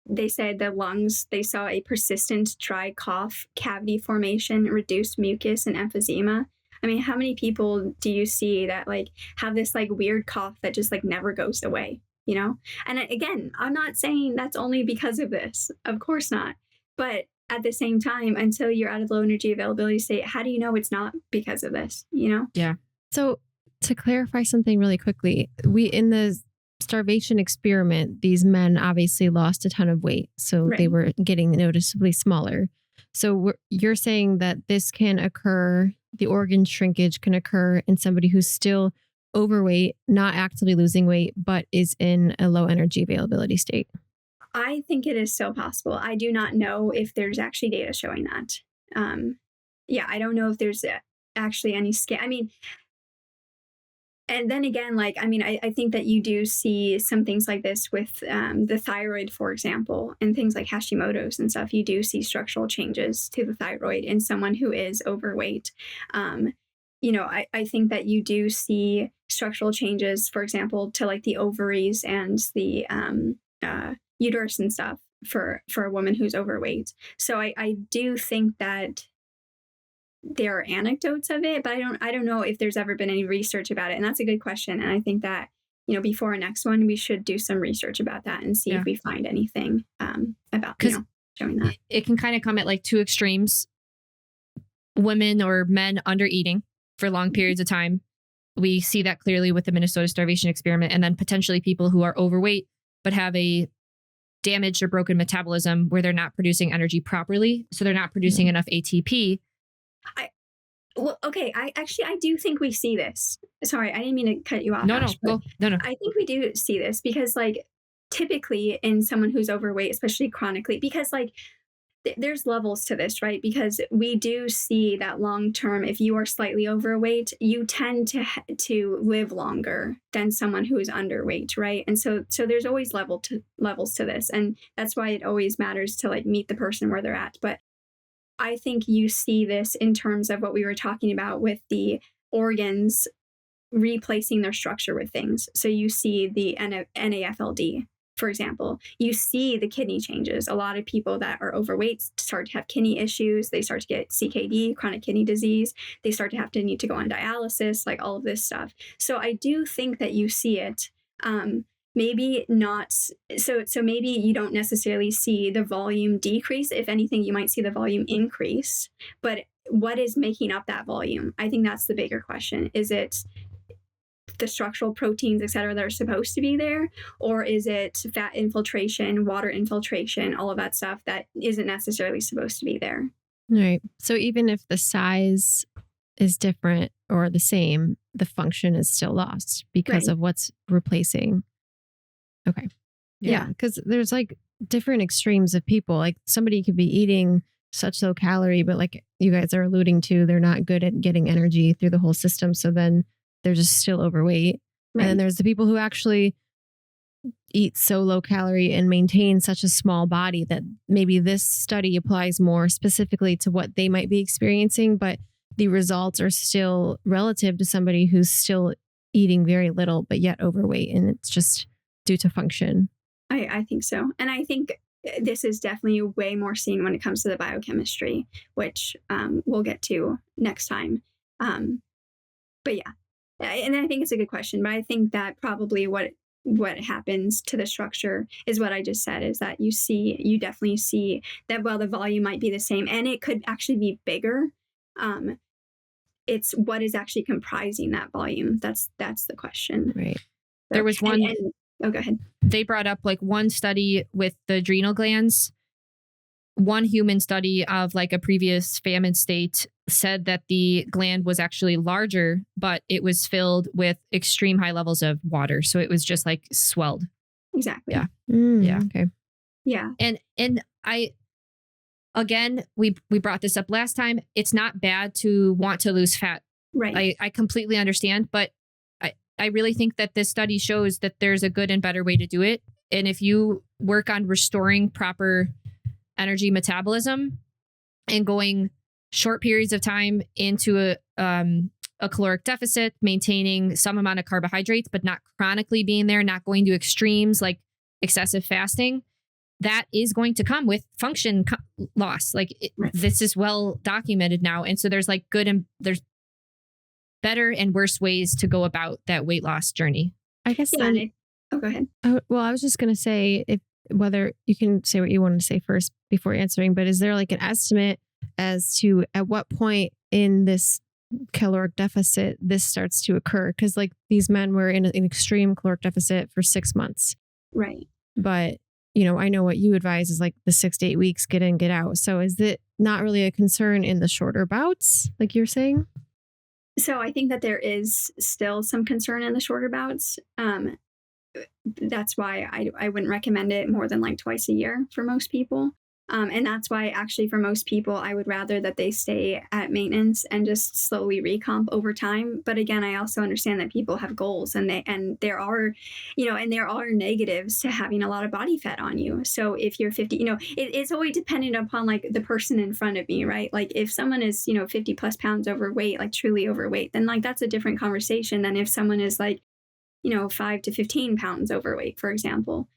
they said the lungs, they saw a persistent dry cough, cavity formation, reduced mucus, and emphysema. I mean, how many people do you see that like have this like weird cough that just like never goes away, And again, I'm not saying that's only because of this. Of course not. But at the same time, until you're out of low energy availability state, how do you know it's not because of this, Yeah. So to clarify something really quickly, in the starvation experiment, these men obviously lost a ton of weight. So Right. They were getting noticeably smaller. So you're saying that this can occur, the organ shrinkage can occur in somebody who's still overweight, not actively losing weight, but is in a low energy availability state. I think it is so possible. I do not know if there's actually data showing that. I don't know if there's actually any scan. I mean, and then again, like, I mean, I think that you do see some things like this with the thyroid, for example, and things like Hashimoto's and stuff. You do see structural changes to the thyroid in someone who is overweight. I think that you do see structural changes, for example, to like the ovaries and the uterus and stuff for a woman who's overweight. So I do think that there are anecdotes of it, but I don't know if there's ever been any research about it. And that's a good question. And I think that, before our next one, we should do some research about that and see if we find anything about, showing that. It can kind of come at like two extremes. Women or men under eating for long periods of time. We see that clearly with the Minnesota starvation experiment. And then potentially people who are overweight, but have a damaged or broken metabolism where they're not producing energy properly. So they're not producing enough ATP. I do think we see this. Sorry, I didn't mean to cut you off. No. I think we do see this because like typically in someone who's overweight, especially chronically, because like there's levels to this, right? Because we do see that long term, if you are slightly overweight, you tend to live longer than someone who is underweight, right? And so there's always levels to this, and that's why it always matters to like meet the person where they're at. But I think you see this in terms of what we were talking about with the organs replacing their structure with things. So you see the NAFLD, for example. You see the kidney changes. A lot of people that are overweight start to have kidney issues. They start to get CKD, chronic kidney disease. They start to have to need to go on dialysis, like all of this stuff. So I do think that you see it. Maybe not. So maybe you don't necessarily see the volume decrease. If anything, you might see the volume increase. But what is making up that volume? I think that's the bigger question. Is it the structural proteins, et cetera, that are supposed to be there? Or is it fat infiltration, water infiltration, all of that stuff that isn't necessarily supposed to be there? Right. So even if the size is different or the same, the function is still lost because of what's replacing. Okay. Yeah. Because there's like different extremes of people. Like somebody could be eating such low calorie, but like you guys are alluding to, they're not good at getting energy through the whole system. So then they're just still overweight. Right. And then there's the people who actually eat so low calorie and maintain such a small body that maybe this study applies more specifically to what they might be experiencing, but the results are still relative to somebody who's still eating very little, but yet overweight. And it's just due to function. I think so. And I think this is definitely way more seen when it comes to the biochemistry, which we'll get to next time. But yeah, and I think it's a good question, but I think that probably what happens to the structure is what I just said, is that you definitely see that while the volume might be the same and it could actually be bigger, it's what is actually comprising that volume. That's the question. Right. So, There was one. Oh, go ahead. They brought up like one study with the adrenal glands. One human study of like a previous famine state said that the gland was actually larger, but it was filled with extreme high levels of water. So it was just like swelled. Exactly. Yeah. Yeah. Okay. Yeah. And we brought this up last time. It's not bad to want to lose fat. Right. I completely understand, but I really think that this study shows that there's a good and better way to do it. And if you work on restoring proper energy metabolism and going short periods of time into a caloric deficit, maintaining some amount of carbohydrates, but not chronically being there, not going to extremes like excessive fasting, that is going to come with function loss. Like this is well documented now. And so there's like there's better and worse ways to go about that weight loss journey. I guess Yeah, then, go ahead. well, I was just going to say, whether you can say what you wanted to say first before answering, but is there like an estimate as to at what point in this caloric deficit this starts to occur? Because like these men were in an extreme caloric deficit for 6 months. Right. But, I know what you advise is like the 6 to 8 weeks, get in, get out. So is it not really a concern in the shorter bouts, like you're saying? So I think that there is still some concern in the shorter bouts. That's why I wouldn't recommend it more than like twice a year for most people. And that's why actually for most people, I would rather that they stay at maintenance and just slowly recomp over time. But again, I also understand that people have goals and there are negatives to having a lot of body fat on you. So if you're 50, it's always dependent upon like the person in front of me, right? Like if someone is, 50 plus pounds overweight, like truly overweight, then like that's a different conversation than if someone is like, 5 to 15 pounds overweight, for example,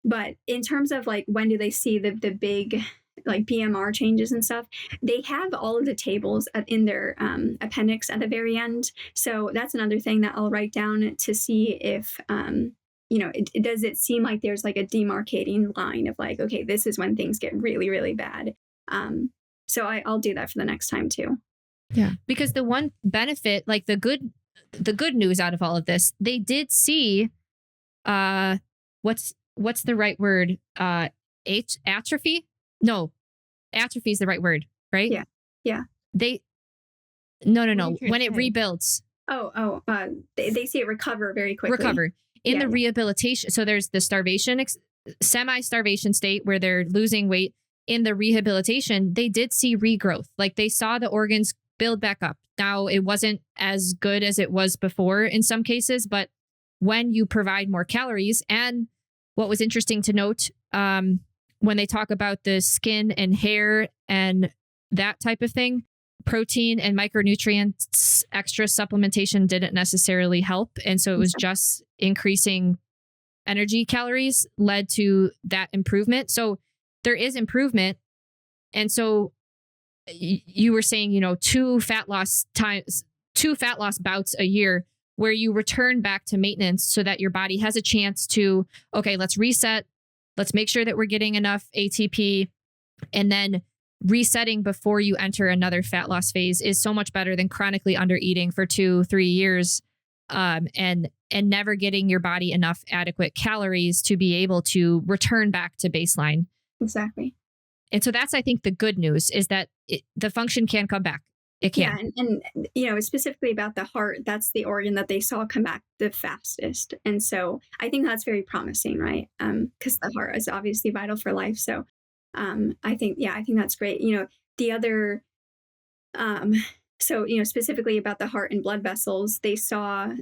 but in terms of like, when do they see the big like BMR changes and stuff, they have all of the tables in their appendix at the very end. So that's another thing that I'll write down to see if, does it seem like there's like a demarcating line of like, okay, this is when things get really, really bad. So I'll do that for the next time too. Yeah. Because the one benefit, like the good news out of all of this, they did see, what's the right word? Atrophy? No, atrophy is the right word, right? Yeah. Yeah. No. When it rebuilds. They see it recover very quickly. In the rehabilitation. So there's the starvation, semi-starvation state where they're losing weight. In the rehabilitation, they did see regrowth. Like they saw the organs build back up. Now it wasn't as good as it was before in some cases, but when you provide more calories, and what was interesting to note, when they talk about the skin and hair and that type of thing, protein and micronutrients, extra supplementation didn't necessarily help. And so it was just increasing energy calories led to that improvement. So there is improvement. And so you were saying, 2 fat loss bouts a year where you return back to maintenance so that your body has a chance to, okay, let's reset. Let's make sure that we're getting enough ATP, and then resetting before you enter another fat loss phase is so much better than chronically under eating for 2-3 years, and never getting your body enough adequate calories to be able to return back to baseline. Exactly. And so that's, I think, the good news is that the function can come back. it can. Yeah, and specifically about the heart, that's the organ that they saw come back the fastest. And so I think that's very promising, right? Because the heart is obviously vital for life. So I think that's great. The other specifically about the heart and blood vessels, they saw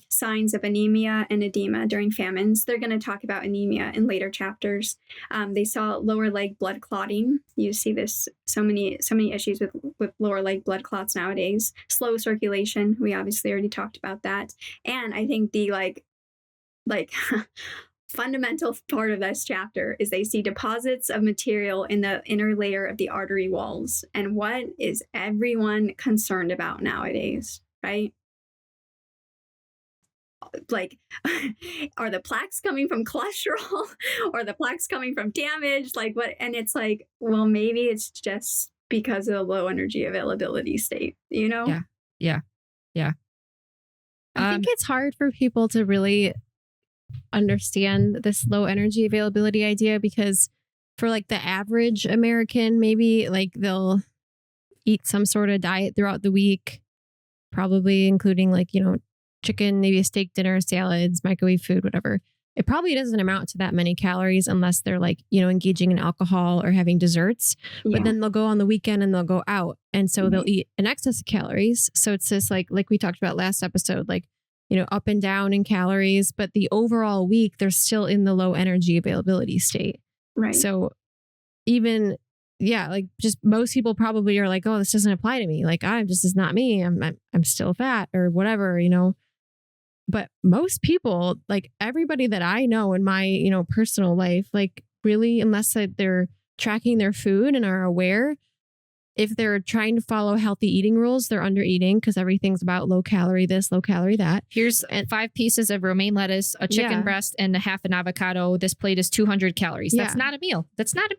signs of anemia and edema during famines. They're going to talk about anemia in later chapters. They saw lower leg blood clotting. You see this so many issues with lower leg blood clots nowadays. Slow circulation. We obviously already talked about that. And I think the like fundamental part of this chapter is they see deposits of material in the inner layer of the artery walls. And what is everyone concerned about nowadays, right? Like, are the plaques coming from cholesterol or the plaques coming from damage? Like what? And it's like, well, maybe it's just because of the low energy availability state, Yeah. I think it's hard for people to really understand this low energy availability idea, because for like the average American, maybe like they'll eat some sort of diet throughout the week, probably including like, chicken, maybe a steak dinner, salads, microwave food, whatever. It probably doesn't amount to that many calories unless they're like, engaging in alcohol or having desserts. Yeah. But then they'll go on the weekend and they'll go out. And so they'll eat an excess of calories. So it's this like we talked about last episode, like, up and down in calories, but the overall week, they're still in the low energy availability state. Right. So even, like just most people probably are like, oh, this doesn't apply to me. Like, this is not me. I'm still fat or whatever, But most people, like everybody that I know in my, personal life, like really, unless they're tracking their food and are aware, if they're trying to follow healthy eating rules, they're under eating because everything's about low calorie this, low calorie that. Here's 5 pieces of romaine lettuce, a chicken breast, and a half an avocado. This plate is 200 calories. That's not a meal.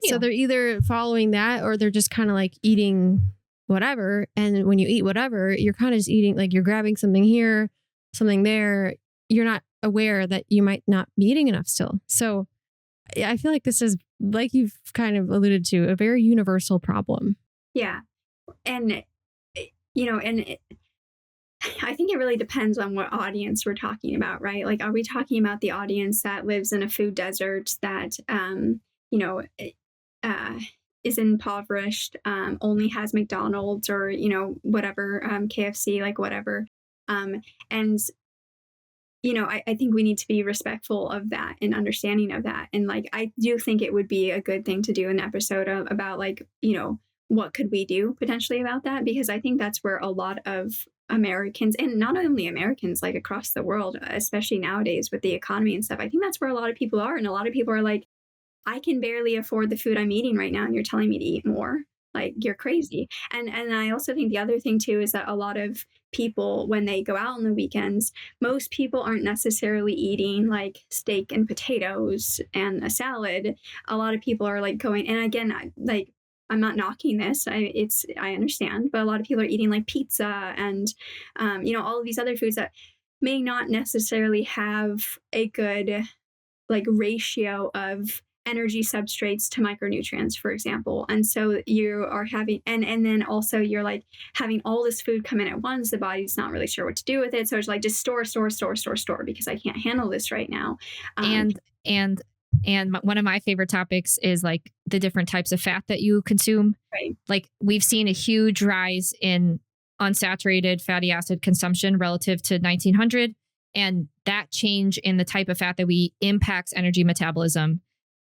So they're either following that or they're just kind of like eating whatever. And when you eat whatever, you're kind of just eating, like you're grabbing something here, something there. You're not aware that you might not be eating enough still. So I feel like this is, like you've kind of alluded to, a very universal problem. Yeah. And, I think it really depends on what audience we're talking about, right? Like, are we talking about the audience that lives in a food desert that, is impoverished, only has McDonald's or, whatever, KFC, like whatever. And, I think we need to be respectful of that and understanding of that. And like, I do think it would be a good thing to do an episode about like, what could we do potentially about that? Because I think that's where a lot of Americans, and not only Americans, like across the world, especially nowadays with the economy and stuff, I think that's where a lot of people are. And a lot of people are like, I can barely afford the food I'm eating right now, and you're telling me to eat more. Like, you're crazy. And I also think the other thing too is that a lot of people, when they go out on the weekends, most people aren't necessarily eating like steak and potatoes and a salad. A lot of people are like going, and again, I'm not knocking this. I understand, but a lot of people are eating like pizza and, all of these other foods that may not necessarily have a good like ratio of energy substrates to micronutrients, for example. And so you are having, and then also you're like having all this food come in at once. The body's not really sure what to do with it. So it's like, just store because I can't handle this right now. And one of my favorite topics is like the different types of fat that you consume. Right. Like, we've seen a huge rise in unsaturated fatty acid consumption relative to 1900. And that change in the type of fat that we eat impacts energy metabolism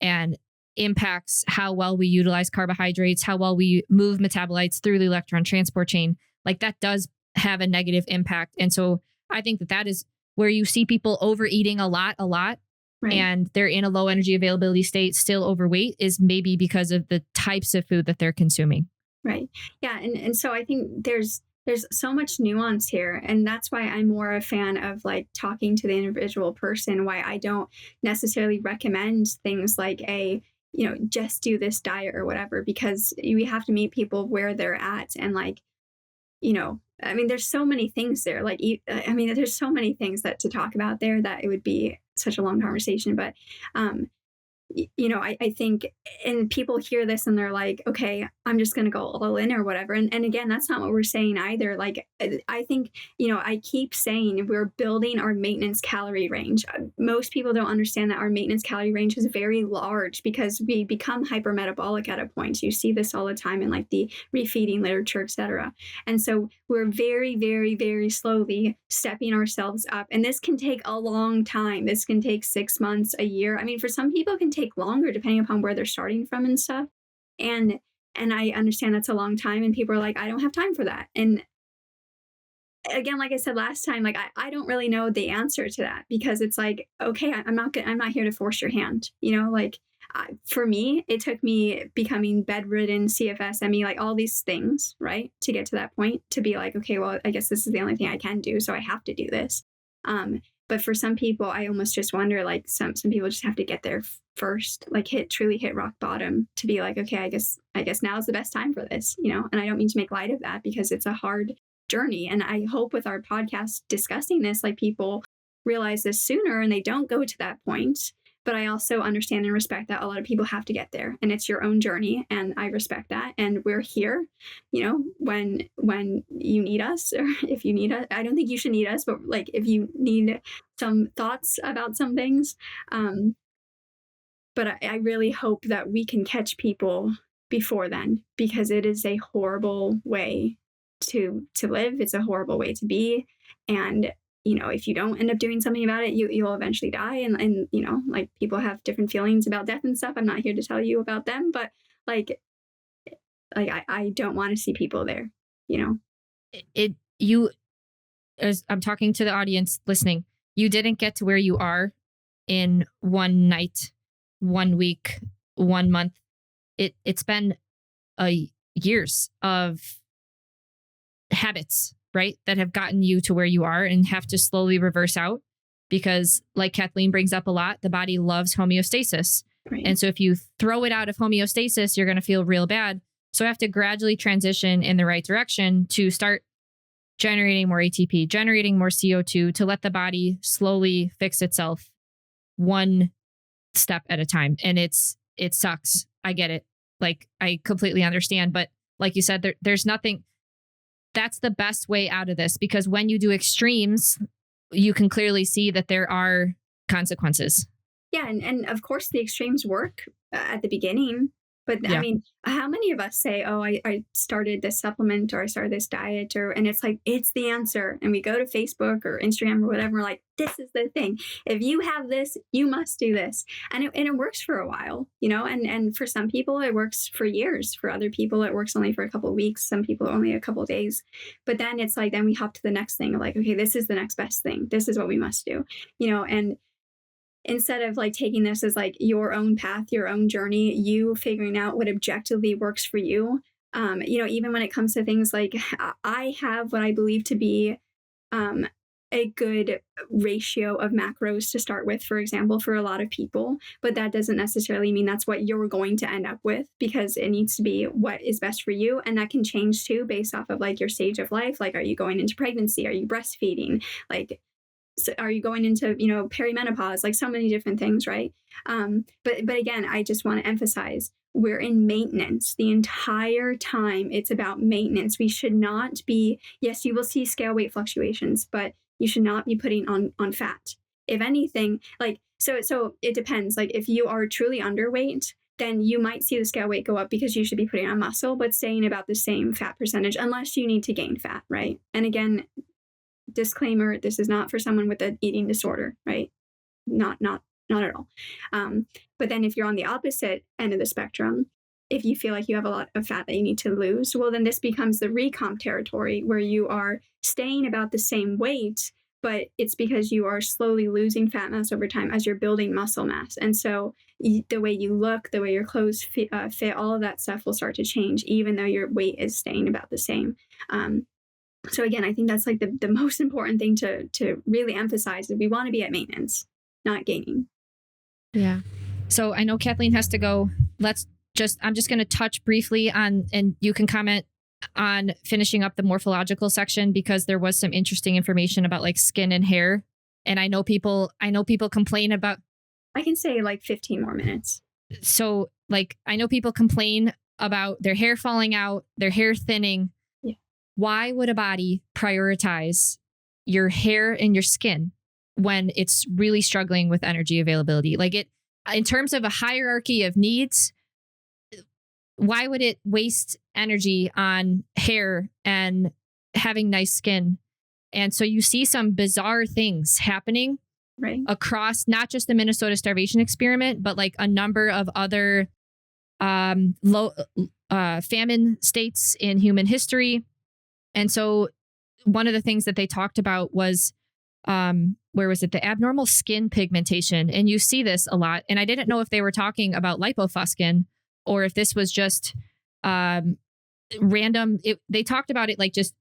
and impacts how well we utilize carbohydrates, how well we move metabolites through the electron transport chain. Like, that does have a negative impact. And so I think that is where you see people overeating a lot. Right. And they're in a low energy availability state, still overweight, is maybe because of the types of food that they're consuming. Right. Yeah. And so I think there's so much nuance here. And that's why I'm more a fan of like talking to the individual person, why I don't necessarily recommend things like just do this diet or whatever, because we have to meet people where they're at. And like, there's so many things there. Like, there's so many things that to talk about there that it would be such a long conversation. But, I think, and people hear this and they're like, okay, I'm just going to go all in or whatever. And again, that's not what we're saying either. Like, I think, I keep saying we're building our maintenance calorie range. Most people don't understand that our maintenance calorie range is very large because we become hypermetabolic at a point. You see this all the time in like the refeeding literature, etc. And so we're very, very, very slowly stepping ourselves up. And this can take a long time. This can take 6 months, a year. I mean, for some people it can take longer depending upon where they're starting from and stuff. And I understand that's a long time, and people are like, I don't have time for that. And again, like I said last time, like I don't really know the answer to that, because it's like, okay, I'm not here to force your hand. Like for me, it took me becoming bedridden, CFS, ME, like all these things, right, to get to that point, to be like, okay, well, I guess this is the only thing I can do, so I have to do this. But for some people, I almost just wonder, like some people just have to get there first, like truly hit rock bottom to be like, okay, I guess now is the best time for this, and I don't mean to make light of that, because it's a hard journey. And I hope with our podcast discussing this, like people realize this sooner and they don't go to that point. But I also understand and respect that a lot of people have to get there, and it's your own journey. And I respect that. And we're here, when you need us, or if you need us. I don't think you should need us, but like if you need some thoughts about some things. But I really hope that we can catch people before then, because it is a horrible way to live. It's a horrible way to be. And if you don't end up doing something about it, you'll eventually die. And like people have different feelings about death and stuff. I'm not here to tell you about them, but like I don't want to see people there, As I'm talking to the audience listening, you didn't get to where you are in one night, 1 week, 1 month. It's been years of habits, right, that have gotten you to where you are and have to slowly reverse out, because like Kathleen brings up a lot, the body loves homeostasis. Right. And so if you throw it out of homeostasis, you're going to feel real bad. So I have to gradually transition in the right direction to start generating more ATP, generating more CO2, to let the body slowly fix itself one step at a time. And it sucks. I get it. Like I completely understand. But like you said, there's nothing. That's the best way out of this, because when you do extremes, you can clearly see that there are consequences. Yeah. And of course the extremes work at the beginning, but yeah. I mean, how many of us say, oh, I started this supplement, or I started this diet, and it's like, it's the answer. And we go to Facebook or Instagram or whatever, we're like, this is the thing. If you have this, you must do this. And it works for a while, and for some people it works for years. For other people, it works only for a couple of weeks. Some people only a couple of days. But then it's like, then we hop to the next thing, like, okay, this is the next best thing. This is what we must do, and instead of like taking this as like your own path, your own journey, you figuring out what objectively works for you. Even when it comes to things like, I have what I believe to be a good ratio of macros to start with, for example, for a lot of people, but that doesn't necessarily mean that's what you're going to end up with, because it needs to be what is best for you. And that can change too, based off of like your stage of life. Like, are you going into pregnancy? Are you breastfeeding? Like, so are you going into, perimenopause, like so many different things, right? But again, I just want to emphasize, we're in maintenance the entire time. It's about maintenance. We should not be, yes, you will see scale weight fluctuations, but you should not be putting on fat. If anything, like, so it depends. Like if you are truly underweight, then you might see the scale weight go up because you should be putting on muscle, but staying about the same fat percentage, unless you need to gain fat, right? And again, disclaimer, this is not for someone with an eating disorder, right? Not at all. But then if you're on the opposite end of the spectrum, if you feel like you have a lot of fat that you need to lose, well, then this becomes the recomp territory, where you are staying about the same weight, but it's because you are slowly losing fat mass over time as you're building muscle mass. And so the way you look, the way your clothes fit, all of that stuff will start to change, even though your weight is staying about the same. So again, I think that's like the most important thing to really emphasize, that we want to be at maintenance, not gaining. Yeah. So I know Kathleen has to go. I'm just going to touch briefly on, and you can comment on finishing up the morphological section, because there was some interesting information about like skin and hair. And I know people complain about. I can say like 15 more minutes. So like, I know people complain about their hair falling out, their hair thinning. Yeah. Why would a body prioritize your hair and your skin when it's really struggling with energy availability? Like it, in terms of a hierarchy of needs, why would it waste energy on hair and having nice skin? And so you see some bizarre things happening Right. across not just the Minnesota starvation experiment, but like a number of other low famine states in human history. And so one of the things that they talked about was, where was it? The abnormal skin pigmentation. And you see this a lot. And I didn't know if they were talking about lipofuscin or if this was just random. They talked about it like just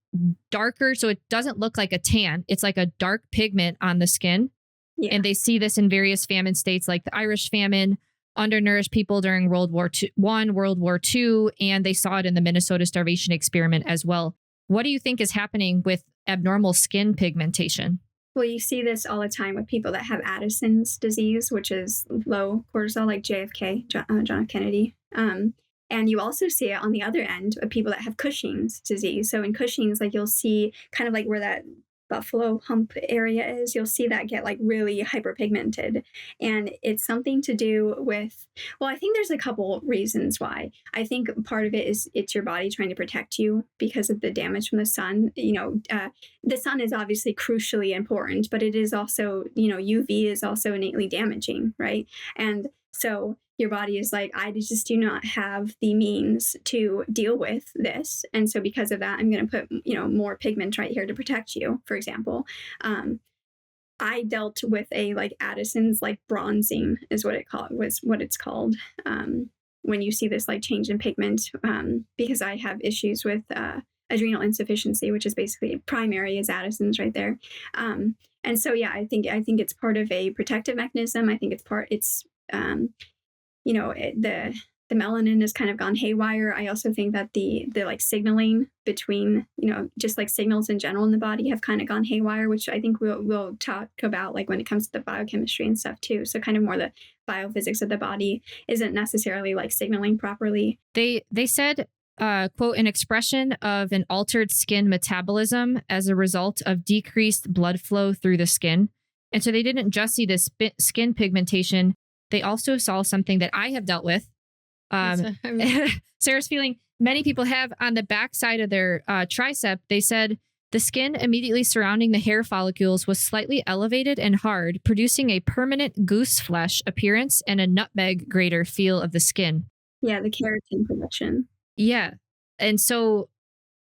darker. So it doesn't look like a tan. It's like a dark pigment on the skin. Yeah. And they see this in various famine states like the Irish famine, undernourished people during World War I, World War II, and they saw it in the Minnesota starvation experiment as well. What do you think is happening with abnormal skin pigmentation? Well, you see this all the time with people that have Addison's disease, which is low cortisol, like JFK, John F. Kennedy. And you also see it on the other end of people that have Cushing's disease. So in Cushing's, like you'll see kind of like where that buffalo hump area is, you'll see that get like really hyperpigmented. And it's something to do with, well, I think there's a couple reasons why. I think part of it is it's your body trying to protect you because of the damage from the sun. The sun is obviously crucially important, but it is also, UV is also innately damaging, right? And so your body is like, I just do not have the means to deal with this. And so because of that, I'm going to put, more pigment right here to protect you, for example. I dealt with a like Addison's like bronzing is what it's called. When you see this like change in pigment, because I have issues with adrenal insufficiency, which is basically primary is Addison's right there. And so, yeah, I think it's part of a protective mechanism. I think the melanin has kind of gone haywire. I also think that the like signaling between, just like signals in general in the body have kind of gone haywire, which I think we'll talk about like when it comes to the biochemistry and stuff too. So kind of more the biophysics of the body isn't necessarily like signaling properly. They said, quote, an expression of an altered skin metabolism as a result of decreased blood flow through the skin. And so they didn't just see this skin pigmentation. They also saw something that I have dealt with. Sarah's feeling many people have on the back side of their tricep. They said the skin immediately surrounding the hair follicles was slightly elevated and hard, producing a permanent goose flesh appearance and a nutmeg grater feel of the skin. Yeah, the keratin production. Yeah. And so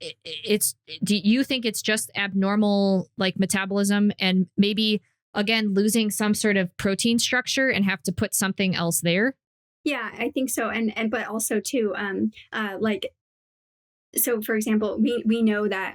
do you think it's just abnormal like metabolism and maybe again losing some sort of protein structure and have to put something else there? Yeah, I think so. And but also too, so for example, we know that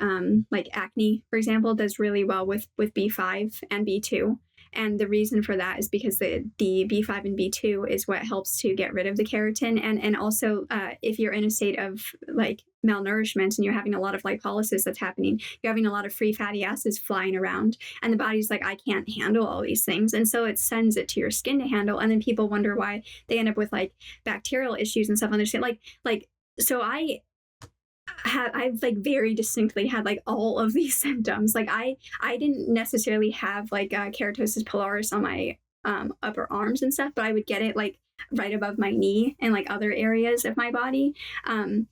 like acne, for example, does really well with B5 and B2. And the reason for that is because the B5 and B2 is what helps to get rid of the keratin. And also if you're in a state of like malnourishment and you're having a lot of lipolysis that's happening, you're having a lot of free fatty acids flying around and the body's like, I can't handle all these things. And so it sends it to your skin to handle. And then people wonder why they end up with like bacterial issues and stuff on their skin. So I've like very distinctly had like all of these symptoms. Like I didn't necessarily have like keratosis pilaris on my upper arms and stuff, but I would get it like right above my knee and like other areas of my body. What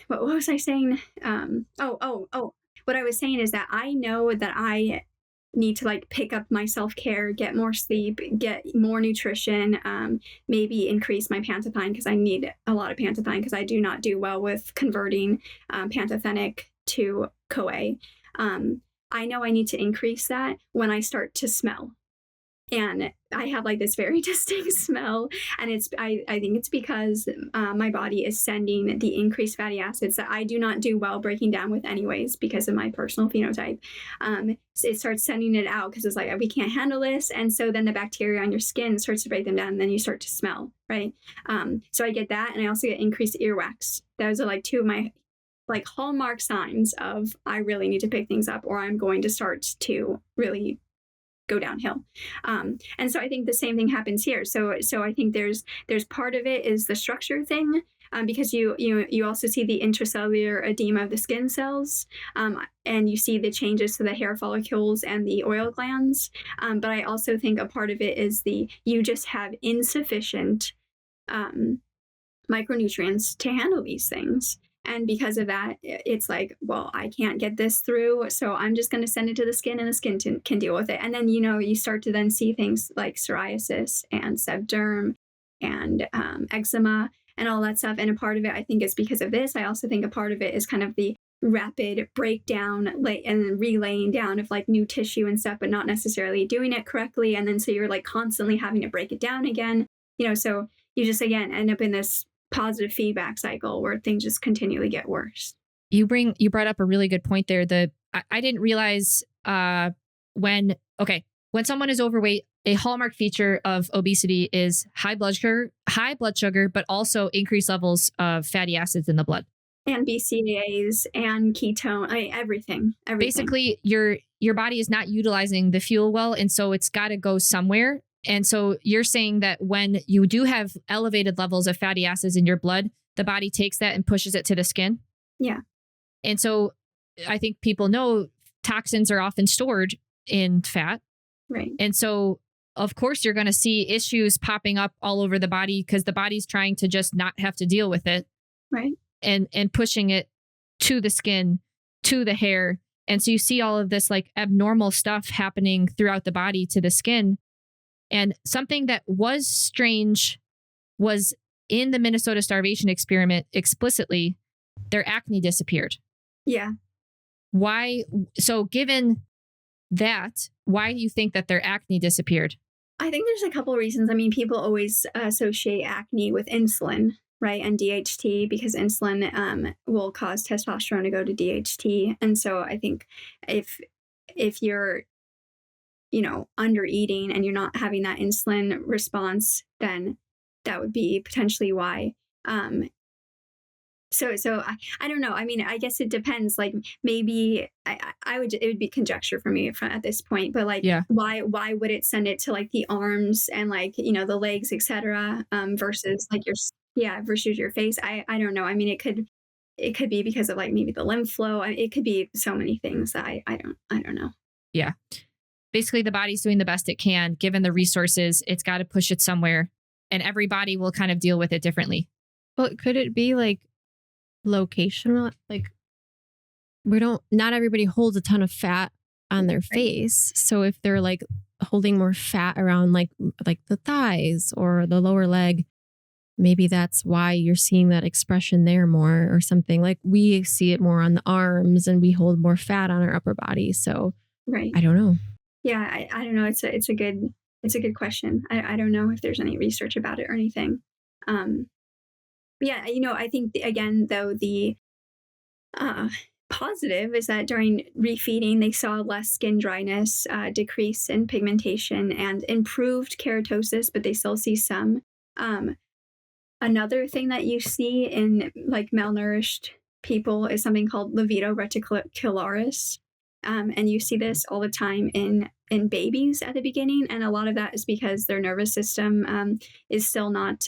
was I saying? What I was saying is that I know that I need to like pick up my self-care, get more sleep, get more nutrition, maybe increase my pantothenine because I need a lot of pantothenine because I do not do well with converting pantothenic to CoA. I know I need to increase that when I start to smell. And I have like this very distinct smell. And I think it's because my body is sending the increased fatty acids that I do not do well breaking down with anyways because of my personal phenotype. It starts sending it out because it's like, we can't handle this. And so then the bacteria on your skin starts to break them down and then you start to smell, right? So I get that. And I also get increased earwax. Those are like two of my like hallmark signs of I really need to pick things up or I'm going to start to really go downhill. And so I think the same thing happens here. So I think there's part of it is the structure thing, because you also see the intracellular edema of the skin cells, and you see the changes to the hair follicles and the oil glands. But I also think a part of it is you just have insufficient micronutrients to handle these things. And because of that, it's like, well, I can't get this through, so I'm just going to send it to the skin, and the skin can deal with it. And then, you start to then see things like psoriasis and sebderm and eczema and all that stuff. And a part of it, I think, is because of this. I also think a part of it is kind of the rapid breakdown and then relaying down of like new tissue and stuff, but not necessarily doing it correctly. And then so you're like constantly having to break it down again, so you just, again, end up in this positive feedback cycle where things just continually get worse. You brought up a really good point there. I didn't realize when someone is overweight, a hallmark feature of obesity is high blood sugar, but also increased levels of fatty acids in the blood. And BCAAs and ketone, everything. Basically, your body is not utilizing the fuel well, and so it's got to go somewhere. And so you're saying that when you do have elevated levels of fatty acids in your blood, the body takes that and pushes it to the skin? Yeah. And so I think people know toxins are often stored in fat. Right. And so, of course, you're going to see issues popping up all over the body because the body's trying to just not have to deal with it. Right. And pushing it to the skin, to the hair. And so you see all of this like abnormal stuff happening throughout the body to the skin. And something that was strange was in the Minnesota starvation experiment explicitly, their acne disappeared. Yeah. Why? So given that, why do you think that their acne disappeared? I think there's a couple of reasons. I mean, people always associate acne with insulin, right? And DHT, because insulin will cause testosterone to go to DHT. And so I think if you're under eating and you're not having that insulin response, then that would be potentially why. So I don't know. I mean, I guess it depends. Like maybe it would be conjecture for me at this point, but like, yeah. why would it send it to like the arms and like, the legs, etc. Versus like versus your face. I don't know. I mean, it could be because of like maybe the lymph flow. It could be so many things that I don't know. Yeah. Basically, the body's doing the best it can, given the resources. It's got to push it somewhere, and every body will kind of deal with it differently. Well, could it be like locational? Like not everybody holds a ton of fat on their face. So if they're like holding more fat around like the thighs or the lower leg, maybe that's why you're seeing that expression there more or something. Like we see it more on the arms and we hold more fat on our upper body. So right. I don't know. Yeah, I don't know. It's a good question. I don't know if there's any research about it or anything. Yeah, I think again though the positive is that during refeeding they saw less skin dryness, decrease in pigmentation, and improved keratosis, but they still see some. Another thing that you see in like malnourished people is something called livedo reticularis. And you see this all the time in babies at the beginning. And a lot of that is because their nervous system is still not,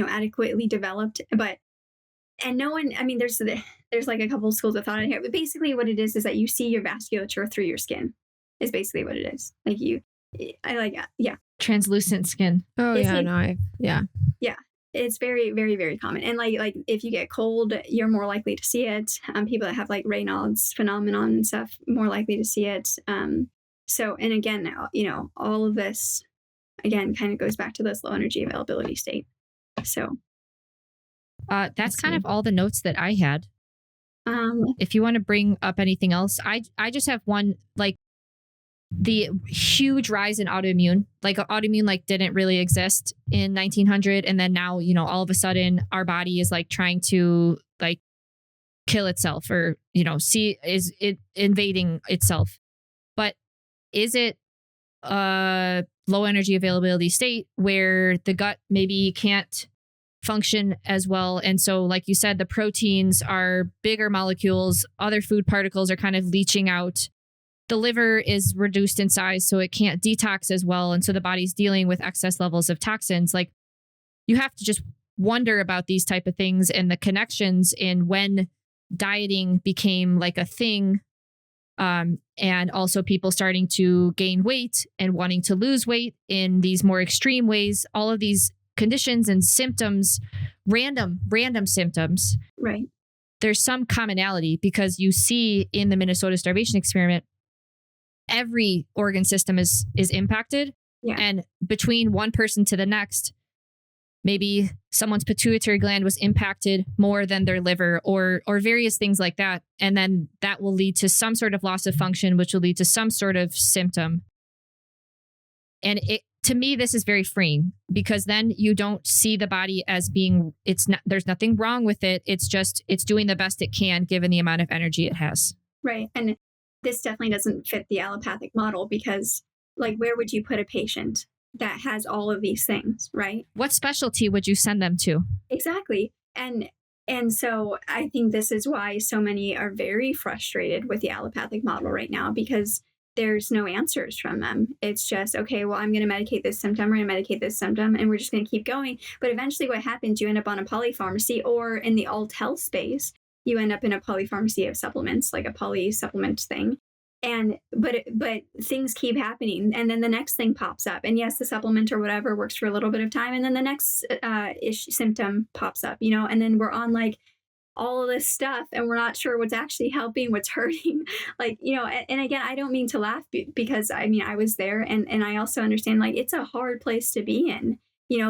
adequately developed. And no one, I mean, there's like a couple of schools of thought in here, but basically what it is that you see your vasculature through your skin is basically what it is. Like yeah. Translucent skin. Oh, yeah. It's very, very, very common. And like if you get cold, you're more likely to see it. People that have like Raynaud's phenomenon and stuff, more likely to see it. So, and again, all of this, again, kind of goes back to this low energy availability state. So. That's kind of all the notes that I had. If you want to bring up anything else, I just have one, like the huge rise in autoimmune. Like autoimmune like didn't really exist in 1900, and then now all of a sudden our body is like trying to like kill itself, or is it invading itself. But is it a low energy availability state where the gut maybe can't function as well, and so like you said, the proteins are bigger molecules, other food particles are kind of leaching out, the liver is reduced in size, so it can't detox as well. And so the body's dealing with excess levels of toxins. Like, you have to just wonder about these type of things and the connections in when dieting became like a thing. And also people starting to gain weight and wanting to lose weight in these more extreme ways, all of these conditions and symptoms, random symptoms. Right. There's some commonality because you see in the Minnesota starvation experiment, every organ system is impacted. Yeah. And between one person to the next, maybe someone's pituitary gland was impacted more than their liver or various things like that. And then that will lead to some sort of loss of function, which will lead to some sort of symptom. And to me, this is very freeing because then you don't see the body as being, there's nothing wrong with it. It's just, it's doing the best it can given the amount of energy it has. Right. And this definitely doesn't fit the allopathic model because, like, where would you put a patient that has all of these things, right? What specialty would you send them to? Exactly. And so I think this is why so many are very frustrated with the allopathic model right now because there's no answers from them. It's just, okay, well, I'm going to medicate this symptom, we're going to medicate this symptom, and we're just going to keep going. But eventually what happens, you end up on a polypharmacy, or in the alt health space, you end up in a polypharmacy of supplements, like a poly supplement thing. And but things keep happening, and then the next thing pops up, and yes, the supplement or whatever works for a little bit of time, and then the next symptom pops up, and then we're on like all of this stuff, and we're not sure what's actually helping, what's hurting, like, and again, I don't mean to laugh because I mean I was there, and I also understand like it's a hard place to be in,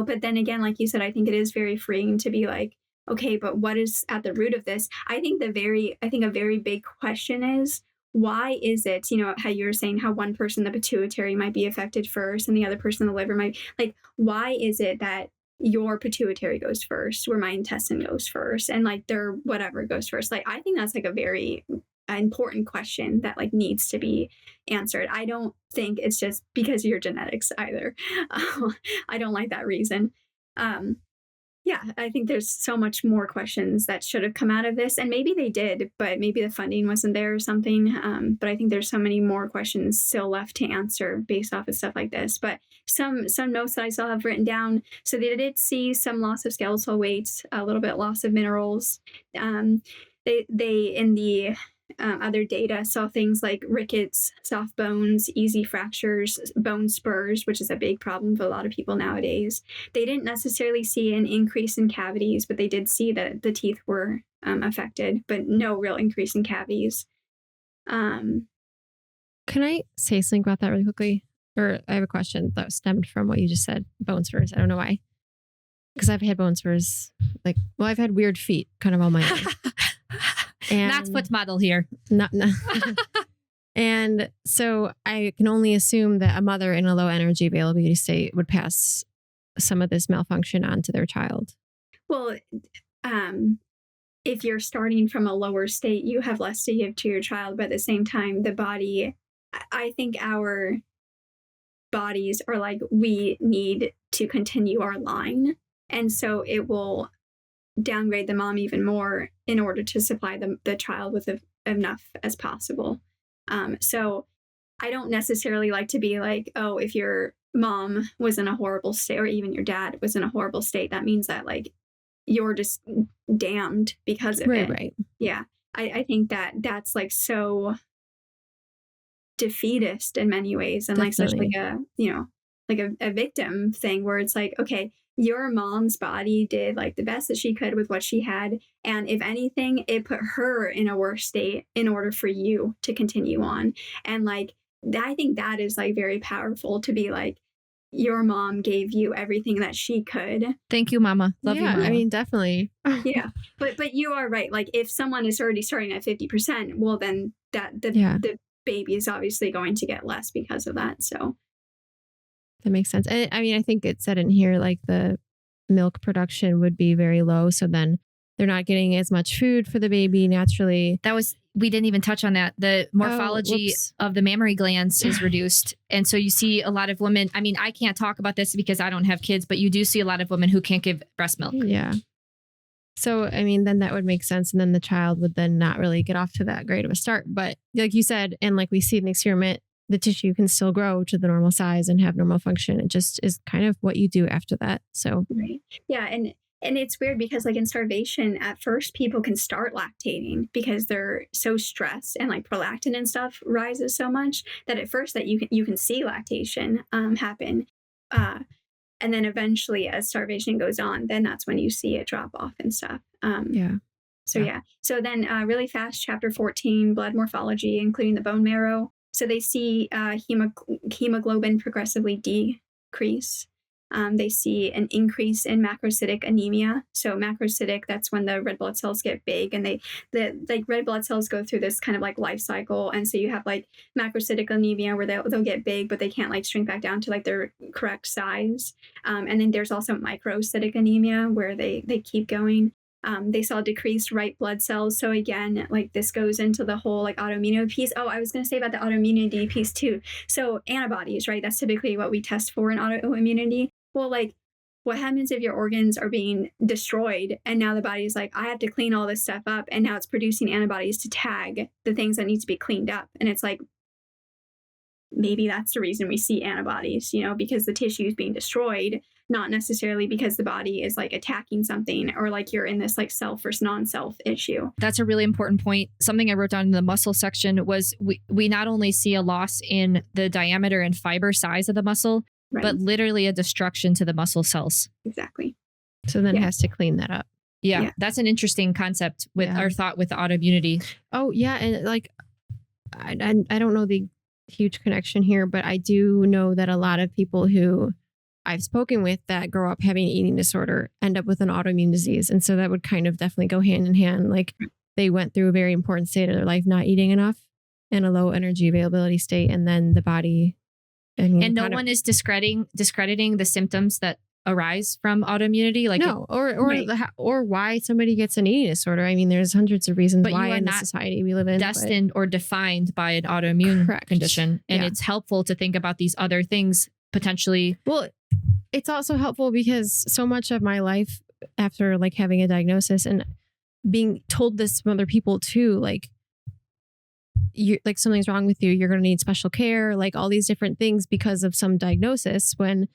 but then again, like you said, I think it is very freeing to be like, okay, but what is at the root of this? I think a very big question is, why is it, how you were saying how one person, the pituitary might be affected first and the other person, the liver might, like, why is it that your pituitary goes first where my intestine goes first and like their whatever goes first? Like, I think that's like a very important question that like needs to be answered. I don't think it's just because of your genetics either. I don't like that reason. Yeah, I think there's so much more questions that should have come out of this, and maybe they did, but maybe the funding wasn't there or something. But I think there's so many more questions still left to answer based off of stuff like this. But some notes that I still have written down. So they did see some loss of skeletal weight, a little bit loss of minerals. They in the other data saw things like rickets, soft bones, easy fractures, bone spurs, which is a big problem for a lot of people nowadays. They didn't necessarily see an increase in cavities, but they did see that the teeth were affected, but no real increase in cavities. Can I say something about that really quickly? Or I have a question that stemmed from what you just said, bone spurs. I don't know why. Because I've had bone spurs, I've had weird feet kind of all my life. And not foot model here. No. And so I can only assume that a mother in a low energy availability state would pass some of this malfunction on to their child. Well, if you're starting from a lower state, you have less to give to your child, but at the same time, the body, I think our bodies are like, we need to continue our line. And so it will downgrade the mom even more in order to supply the child with enough as possible. So I don't necessarily like to be like, oh, if your mom was in a horrible state or even your dad was in a horrible state, that means that like you're just damned because of it. Right. Yeah. I think that's like so defeatist in many ways, and Definitely. like such like a victim thing where it's like, okay, your mom's body did like the best that she could with what she had. And if anything, it put her in a worse state in order for you to continue on. And like, I think that is like very powerful to be like, your mom gave you everything that she could. Thank you, mama. Love you, mama. I mean, definitely. Yeah. But you are right. Like if someone is already starting at 50%, well, then the baby is obviously going to get less because of that. So that makes sense. And I mean, I think it said in here, like the milk production would be very low. So then they're not getting as much food for the baby naturally. We didn't even touch on that. The morphology of the mammary glands is reduced. And so you see a lot of women, I mean, I can't talk about this because I don't have kids, but you do see a lot of women who can't give breast milk. Yeah. So, I mean, then that would make sense. And then the child would then not really get off to that great of a start. But like you said, and like we see in the experiment, the tissue can still grow to the normal size and have normal function. It just is kind of what you do after that. So, right. Yeah. And it's weird because like in starvation, at first people can start lactating because they're so stressed and like prolactin and stuff rises so much that at first that you can see lactation happen. And then eventually as starvation goes on, then that's when you see it drop off and stuff. So So then really fast, chapter 14, blood morphology, including the bone marrow. So they see hemoglobin progressively decrease. They see an increase in macrocytic anemia. So macrocytic, that's when the red blood cells get big, and the red blood cells go through this kind of like life cycle. And so you have like macrocytic anemia where they'll get big, but they can't like shrink back down to like their correct size. And then there's also microcytic anemia where they keep going. They saw decreased white blood cells. So again, like this goes into the whole like autoimmune piece. Oh, I was going to say about the autoimmunity piece too. So antibodies, right? That's typically what we test for in autoimmunity. Well, like what happens if your organs are being destroyed and now the body's like, I have to clean all this stuff up. And now it's producing antibodies to tag the things that need to be cleaned up. And it's like, maybe that's the reason we see antibodies, because the tissue is being destroyed, not necessarily because the body is like attacking something or like you're in this like self versus non-self issue. That's a really important point. Something I wrote down in the muscle section was we not only see a loss in the diameter and fiber size of the muscle, right, but literally a destruction to the muscle cells. Exactly. So then it has to clean that up. Yeah. That's an interesting concept with our thought with autoimmunity. Oh, yeah. And like, I don't know the huge connection here, but I do know that a lot of people who I've spoken with that grow up having an eating disorder end up with an autoimmune disease. And so that would kind of definitely go hand in hand. Like they went through a very important state of their life, not eating enough and a low energy availability state. And then the body. And no one is discrediting the symptoms that arise from autoimmunity. Like no, or why somebody gets an eating disorder. I mean, there's hundreds of reasons why in the society we live in. Destined or defined by an autoimmune condition. And it's helpful to think about these other things potentially. Well, it's also helpful because so much of my life after like having a diagnosis and being told this from other people too, like you like something's wrong with you, you're going to need special care, like all these different things because of some diagnosis, when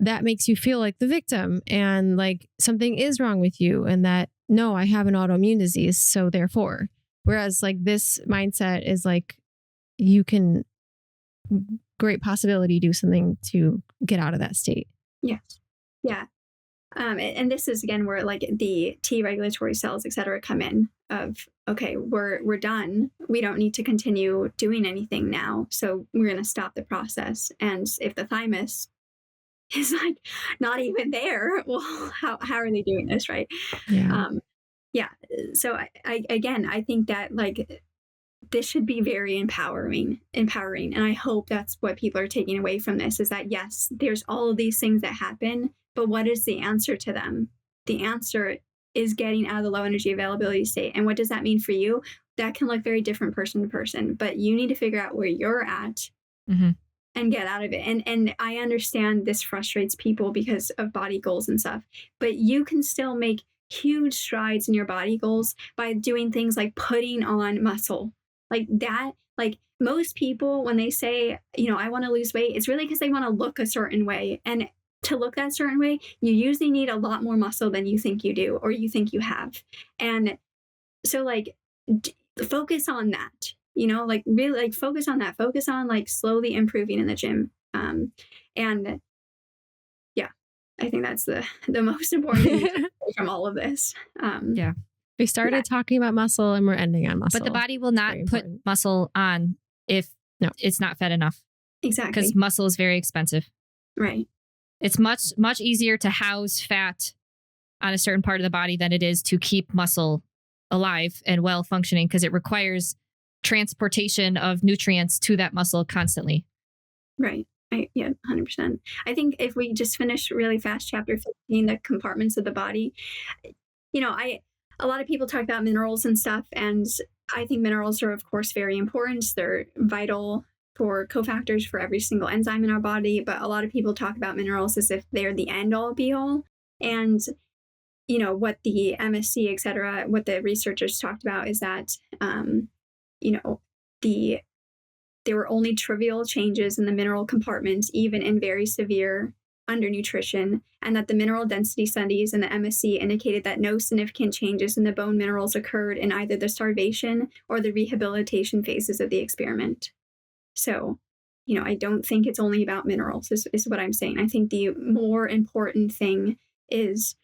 that makes you feel like the victim and like something is wrong with you and that, no, I have an autoimmune disease. So therefore, whereas like this mindset is like, you can great possibility do something to get out of that state. Yes. Yeah. And this is again where like the T regulatory cells, et cetera, come in of, okay, we're done. We don't need to continue doing anything now. So we're going to stop the process. And if the thymus is like not even there, well, how are they doing this? Right. Yeah. So I think that like this should be very empowering. And I hope that's what people are taking away from this is that, yes, there's all of these things that happen, but what is the answer to them? The answer is getting out of the low energy availability state. And what does that mean for you? That can look very different person to person, but you need to figure out where you're at and get out of it. And I understand this frustrates people because of body goals and stuff, but you can still make huge strides in your body goals by doing things like putting on muscle. Like that, like most people, when they say, I want to lose weight, it's really because they want to look a certain way. And to look that certain way, you usually need a lot more muscle than you think you do or you think you have. And so like focus on that, like really like focus on that, focus on like slowly improving in the gym. And yeah, I think that's the most important thing from all of this. We started talking about muscle and we're ending on muscle. But the body will not put muscle on if it's not fed enough. Exactly. Because muscle is very expensive. Right. It's much easier to house fat on a certain part of the body than it is to keep muscle alive and well functioning, because it requires transportation of nutrients to that muscle constantly. Right. 100%. I think if we just finish really fast, chapter 15, the compartments of the body, a lot of people talk about minerals and stuff, and I think minerals are, of course, very important. They're vital for cofactors for every single enzyme in our body, but a lot of people talk about minerals as if they're the end all be all. And what the MSC, et cetera, what the researchers talked about is that, there were only trivial changes in the mineral compartment, even in very severe undernutrition, and that the mineral density studies in the MSC indicated that no significant changes in the bone minerals occurred in either the starvation or the rehabilitation phases of the experiment. So, I don't think it's only about minerals, is what I'm saying. I think the more important thing is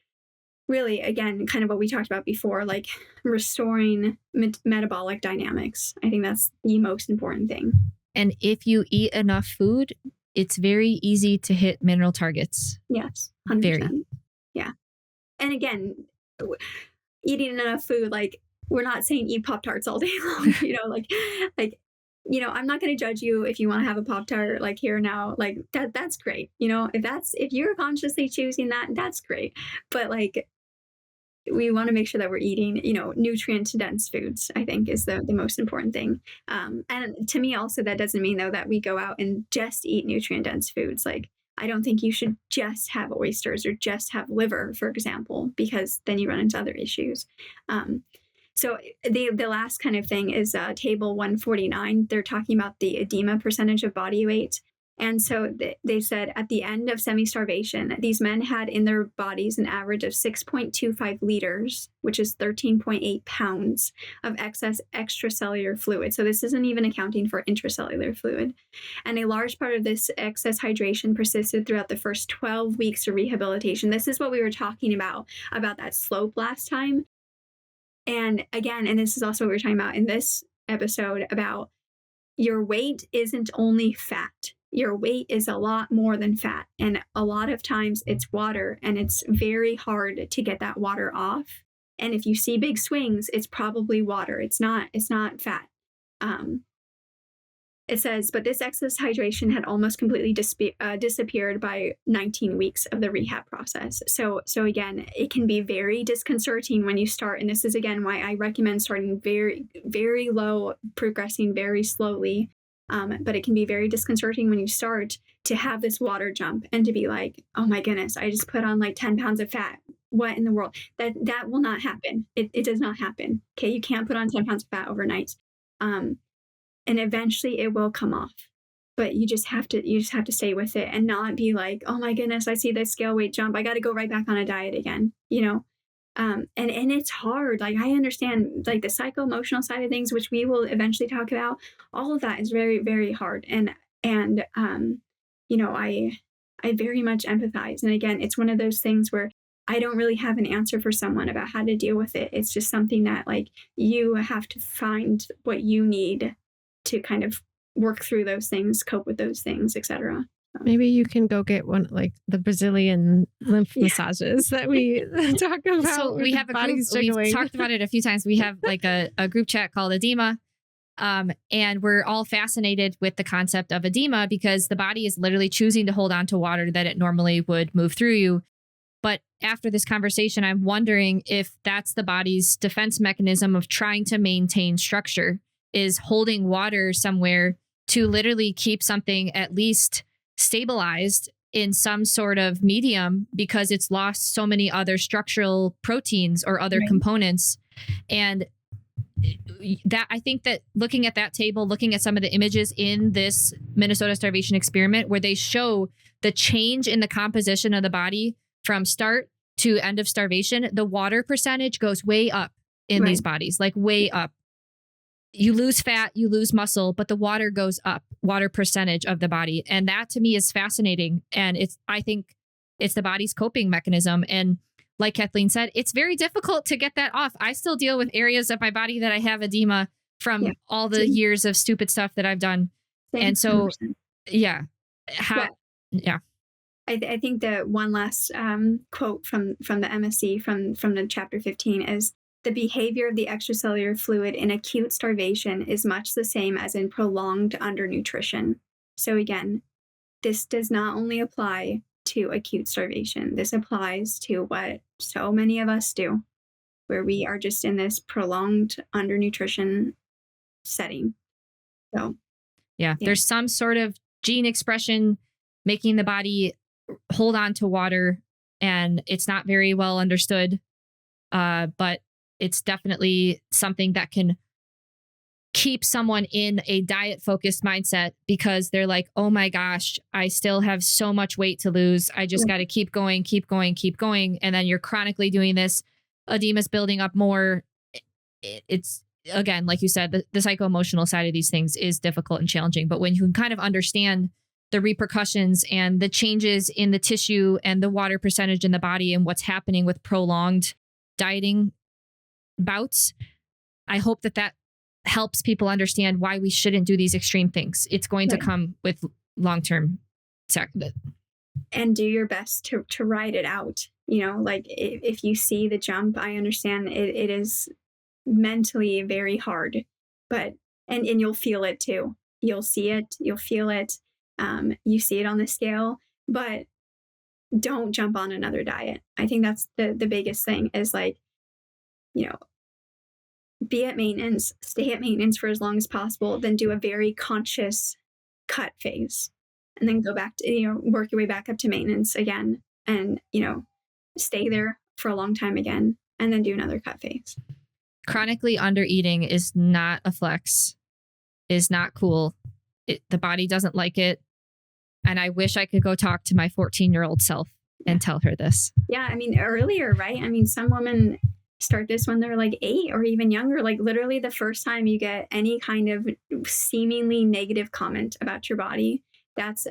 really, again, kind of what we talked about before, like restoring metabolic dynamics. I think that's the most important thing. And if you eat enough food, it's very easy to hit mineral targets. Yes, 100%. Very. Yeah. And again, eating enough food, like we're not saying eat Pop-Tarts all day long, I'm not going to judge you if you want to have a Pop-Tart like here now, like that's great. If you're consciously choosing that, that's great. But like, we want to make sure that we're eating, nutrient dense foods, I think is the most important thing. And to me also, that doesn't mean though that we go out and just eat nutrient dense foods. Like, I don't think you should just have oysters or just have liver, for example, because then you run into other issues. So the last kind of thing is table 149. They're talking about the edema percentage of body weight. And so they said at the end of semi-starvation, these men had in their bodies an average of 6.25 liters, which is 13.8 pounds of excess extracellular fluid. So this isn't even accounting for intracellular fluid. And a large part of this excess hydration persisted throughout the first 12 weeks of rehabilitation. This is what we were talking about that slope last time. And again, and this is also what we were talking about in this episode about your weight isn't only fat. Your weight is a lot more than fat. And a lot of times it's water, and it's very hard to get that water off. And if you see big swings, it's probably water. It's not fat. It says, but this excess hydration had almost completely disappeared by 19 weeks of the rehab process. So again, it can be very disconcerting when you start. And this is, again, why I recommend starting very, very low, progressing very slowly. But it can be very disconcerting when you start to have this water jump and to be like, oh my goodness, I just put on like 10 pounds of fat. What in the world? That will not happen. It does not happen. Okay. You can't put on 10 pounds of fat overnight. And eventually it will come off, but you just have to stay with it and not be like, oh my goodness, I see the scale weight jump. I got to go right back on a diet again, and it's hard. Like, I understand like the psycho-emotional side of things, which we will eventually talk about. All of that is very, very hard. And I very much empathize. And again, it's one of those things where I don't really have an answer for someone about how to deal with it. It's just something that like you have to find what you need to kind of work through those things, cope with those things, etc. Maybe you can go get one, like the Brazilian lymph massages that we talk about. So we have a group, we've talked about it a few times. We have like a group chat called Edema. And we're all fascinated with the concept of edema because the body is literally choosing to hold on to water that it normally would move through you. But after this conversation, I'm wondering if that's the body's defense mechanism of trying to maintain structure, is holding water somewhere to literally keep something at least stabilized in some sort of medium because it's lost so many other structural proteins or other components. And that, I think that looking at that table, looking at some of the images in this Minnesota starvation experiment where they show the change in the composition of the body from start to end of starvation, the water percentage goes way up in these bodies, like way up. You lose fat, you lose muscle, but the water goes up, water percentage of the body. And that to me is fascinating. And I think it's the body's coping mechanism. And like Kathleen said, it's very difficult to get that off. I still deal with areas of my body that I have edema from all the years of stupid stuff that I've done. And so, 100%. I think that one last quote from the MSC from the chapter 15 is, the behavior of the extracellular fluid in acute starvation is much the same as in prolonged undernutrition. So again, this does not only apply to acute starvation. This applies to what so many of us do, where we are just in this prolonged undernutrition setting. So, there's some sort of gene expression making the body hold on to water, and it's not very well understood. But it's definitely something that can keep someone in a diet focused mindset because they're like, oh my gosh, I still have so much weight to lose. I just got to keep going, keep going, keep going. And then you're chronically doing this. Edema's building up more. It's, again, like you said, the psycho-emotional side of these things is difficult and challenging. But when you can kind of understand the repercussions and the changes in the tissue and the water percentage in the body and what's happening with prolonged dieting bouts, I hope that helps people understand why we shouldn't do these extreme things. It's going to come with long-term and do your best to ride it out. You know, like if you see the jump, I understand it is mentally very hard, but and you'll feel it too. You'll see it, you'll feel it. You see it on the scale, but don't jump on another diet. I think that's the biggest thing is like, you know, be at maintenance, stay at maintenance for as long as possible, then do a very conscious cut phase and then go back to, you know, work your way back up to maintenance again and, you know, stay there for a long time again and then do another cut phase. Chronically under eating is not a flex, is not cool. The body doesn't like it. And I wish I could go talk to my 14-year-old self and tell her this. Yeah. I mean, earlier, right? I mean, some women start this when they're like 8 or even younger. Like literally the first time you get any kind of seemingly negative comment about your body, that's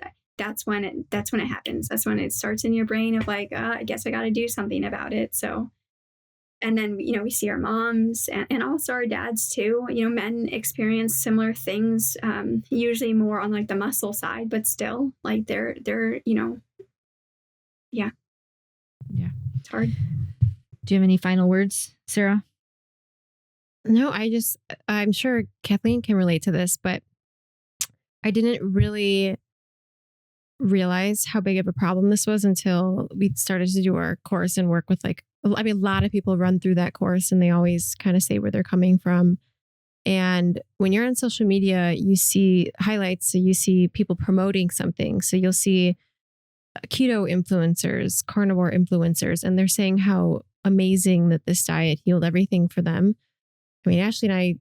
when it happens. That's when it starts in your brain of like, I guess I got to do something about it. So, and then, you know, we see our moms and also our dads too. You know, men experience similar things, usually more on like the muscle side, but still like they're, you know, yeah. It's hard. Do you have any final words, Sarah? No, I'm sure Kathleen can relate to this, but I didn't really realize how big of a problem this was until we started to do our course and work with a lot of people run through that course and they always kind of say where they're coming from. And when you're on social media, you see highlights. So you see people promoting something. So you'll see keto influencers, carnivore influencers, and they're saying how amazing that this diet healed everything for them. I mean, Ashley and I,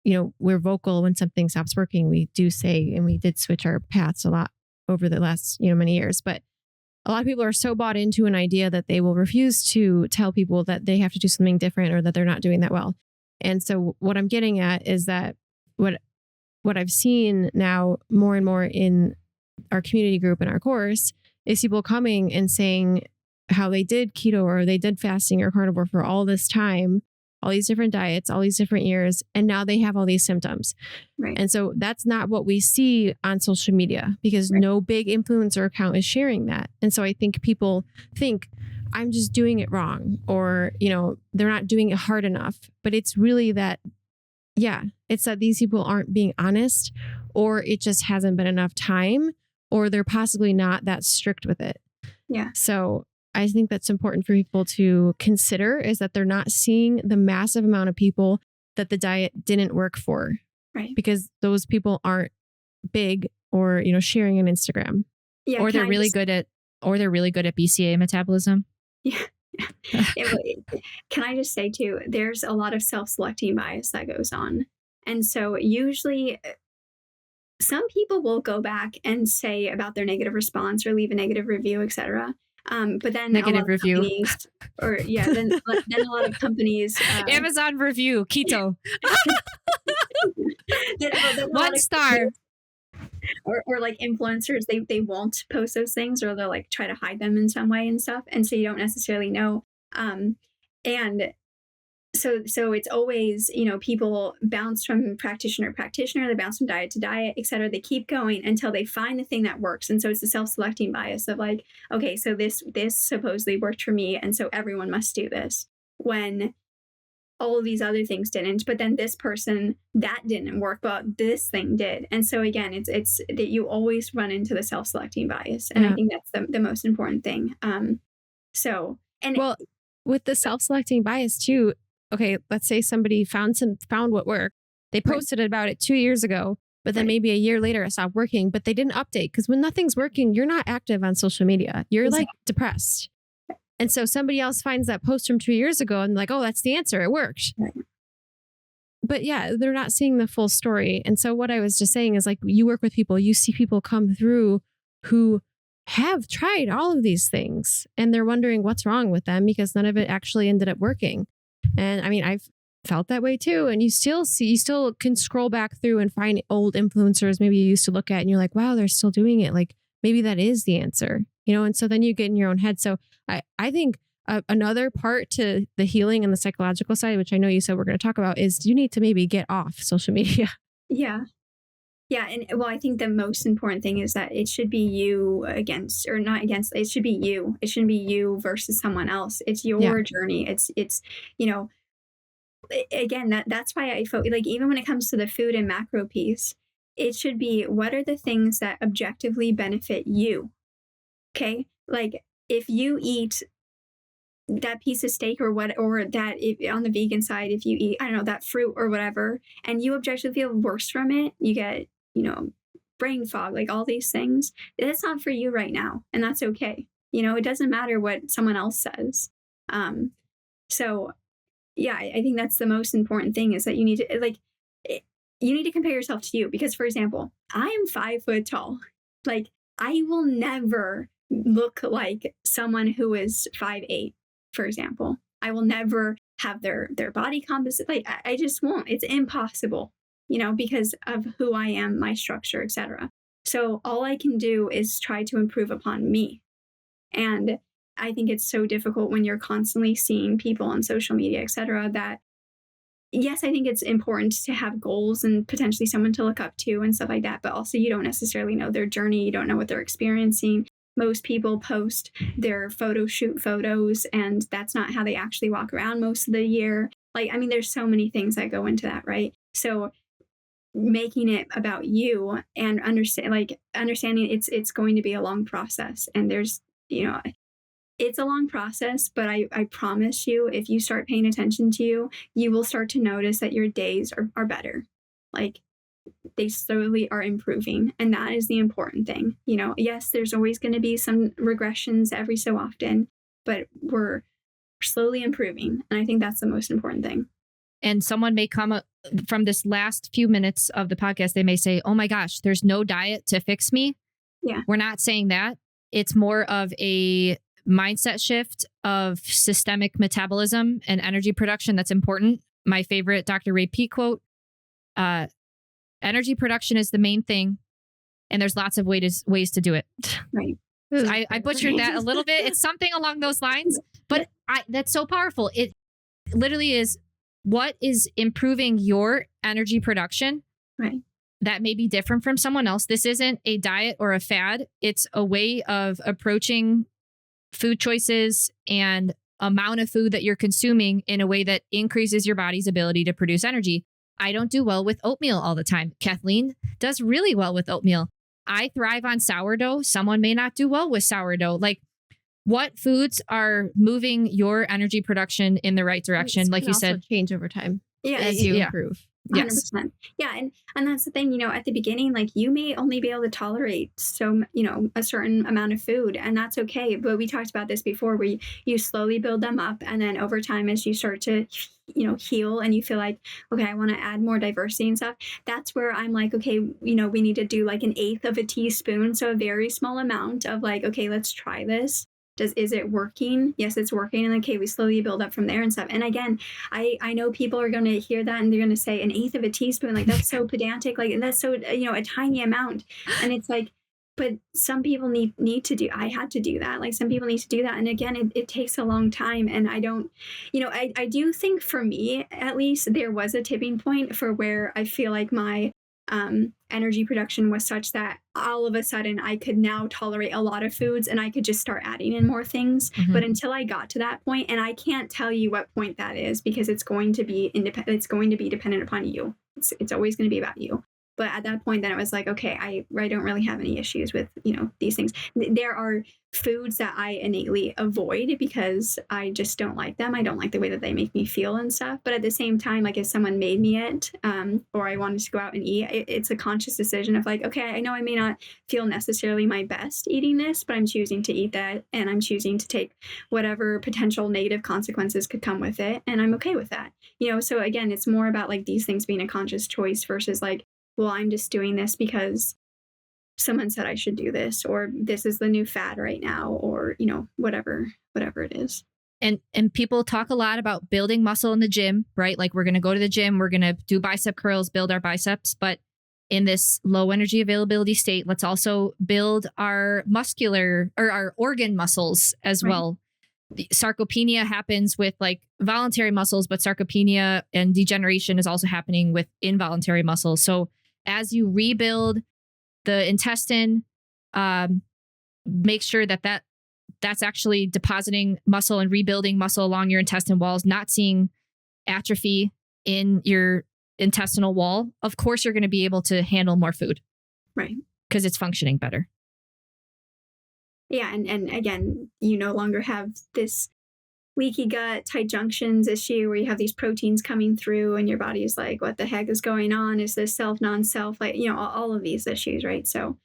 you know, we're vocal when something stops working. We do say, and we did switch our paths a lot over the last, you know, many years, but a lot of people are so bought into an idea that they will refuse to tell people that they have to do something different or that they're not doing that well. And so what I'm getting at is that what I've seen now more and more in our community group and our course is people coming and saying how they did keto or they did fasting or carnivore for all this time, all these different diets, all these different years, and now they have all these symptoms. Right. And so that's not what we see on social media because no big influencer account is sharing that. And so I think people think I'm just doing it wrong or, you know, they're not doing it hard enough. But it's really that, it's that these people aren't being honest or it just hasn't been enough time or they're possibly not that strict with it. Yeah. So I think that's important for people to consider is that they're not seeing the massive amount of people that the diet didn't work for. Right. Because those people aren't big or, you know, sharing on Instagram. Yeah. Or they're really good at BCA metabolism. Yeah. Can I just say too, there's a lot of self-selecting bias that goes on. And so usually some people will go back and say about their negative response or leave a negative review, etc. But then negative review then a lot of companies Amazon review keto then 1 star or like influencers they won't post those things or they'll like try to hide them in some way and stuff, and so you don't necessarily know, and so it's always, you know, people bounce from practitioner to practitioner, they bounce from diet to diet, et cetera. They keep going until they find the thing that works. And so it's the self-selecting bias of like, okay, so this supposedly worked for me, and so everyone must do this when all of these other things didn't. But then this person, that didn't work, but this thing did. And so again, it's that you always run into the self-selecting bias. And I think that's the most important thing. With the self-selecting bias too, okay, let's say somebody found what worked. They posted about it 2 years ago, but then maybe a year later it stopped working, but they didn't update because when nothing's working, you're not active on social media. You're like depressed. And so somebody else finds that post from 2 years ago and like, oh, that's the answer. It worked. Right. But yeah, they're not seeing the full story. And so what I was just saying is like, you work with people, you see people come through who have tried all of these things and they're wondering what's wrong with them because none of it actually ended up working. And I mean, I've felt that way too. And you still can scroll back through and find old influencers maybe you used to look at and you're like, wow, they're still doing it. Like maybe that is the answer, and so then you get in your own head. So I think another part to the healing and the psychological side, which I know you said we're going to talk about, is you need to maybe get off social media. Yeah. Yeah. And well, I think the most important thing is that it should be you against, or not against, it should be you. It shouldn't be you versus someone else. It's your journey. It's, again, that's why I feel like even when it comes to the food and macro piece, it should be, what are the things that objectively benefit you? Okay. Like if you eat that piece of steak or that if, on the vegan side, if you eat, I don't know, that fruit or whatever, and you objectively feel worse from it, you get, brain fog, like all these things, that's not for you right now. And that's okay. It doesn't matter what someone else says. So yeah, I think that's the most important thing is that you need to compare yourself to you. Because for example, I am 5 foot tall. Like I will never look like someone who is 5'8", for example. I will never have their body composite. Like I just won't. It's impossible, because of who I am, my structure, etc. So all I can do is try to improve upon me. And I think it's so difficult when you're constantly seeing people on social media, etc. that yes, I think it's important to have goals and potentially someone to look up to and stuff like that. But also you don't necessarily know their journey. You don't know what they're experiencing. Most people post their photo shoot photos and that's not how they actually walk around most of the year. Like, I mean, there's so many things that go into that, right? So making it about you and understanding it's going to be a long process. And there's, it's a long process, but I promise you, if you start paying attention to you, you will start to notice that your days are better. Like they slowly are improving. And that is the important thing. Yes, there's always going to be some regressions every so often, but we're slowly improving. And I think that's the most important thing. And someone may come from this last few minutes of the podcast, they may say, oh my gosh, there's no diet to fix me. Yeah. We're not saying that. It's more of a mindset shift of systemic metabolism and energy production that's important. My favorite Dr. Ray Peat quote, energy production is the main thing. And there's lots of ways to do it. Right. I butchered that a little bit. It's something along those lines, but that's so powerful. It literally is what is improving your energy production. Right. That may be different from someone else. This isn't a diet or a fad. It's a way of approaching food choices and amount of food that you're consuming in a way that increases your body's ability to produce energy. I don't do well with oatmeal all the time. Kathleen does really well with oatmeal. I thrive on sourdough. Someone may not do well with sourdough. Like, what foods are moving your energy production in the right direction? Like you said, change over time. Yeah, as you improve. 100%. Yes. Yeah. And that's the thing, at the beginning, like you may only be able to tolerate a certain amount of food, and that's okay. But we talked about this before, where you slowly build them up. And then over time, as you start to, heal and you feel like, okay, I want to add more diversity and stuff. That's where I'm like, okay, we need to do like 1/8 of a teaspoon. So a very small amount of like, okay, let's try this. Is it working? Yes, it's working. And okay, we slowly build up from there and stuff. And again, I know people are going to hear that and they're going to say 1/8 of a teaspoon. Like that's so pedantic. Like that's so, a tiny amount. And it's like, but some people need to do, I had to do that. Like some people need to do that. And again, it takes a long time. And I don't, I do think for me, at least there was a tipping point for where I feel like my energy production was such that all of a sudden I could now tolerate a lot of foods and I could just start adding in more things. Mm-hmm. But until I got to that point, and I can't tell you what point that is because it's going to be independent. It's going to be dependent upon you. It's always going to be about you. But at that point, then it was like, okay, I don't really have any issues with, these things. There are foods that I innately avoid because I just don't like them. I don't like the way that they make me feel and stuff. But at the same time, like if someone made me it, or I wanted to go out and eat, it's a conscious decision of like, okay, I know I may not feel necessarily my best eating this, but I'm choosing to eat that, and I'm choosing to take whatever potential negative consequences could come with it, and I'm okay with that. So again, it's more about like these things being a conscious choice versus like, well, I'm just doing this because someone said I should do this, or this is the new fad right now, or, whatever it is. And people talk a lot about building muscle in the gym, right? Like we're going to go to the gym, we're going to do bicep curls, build our biceps. But in this low energy availability state, let's also build our muscular or our organ muscles as well. The sarcopenia happens with like voluntary muscles, but sarcopenia and degeneration is also happening with involuntary muscles. So as you rebuild the intestine, make sure that's actually depositing muscle and rebuilding muscle along your intestine walls, not seeing atrophy in your intestinal wall. Of course, you're going to be able to handle more food. Right. Because it's functioning better. Yeah. And again, you no longer have this leaky gut, tight junctions issue where you have these proteins coming through and your body is like, what the heck is going on? Is this self, non-self? Like, all of these issues, right? So,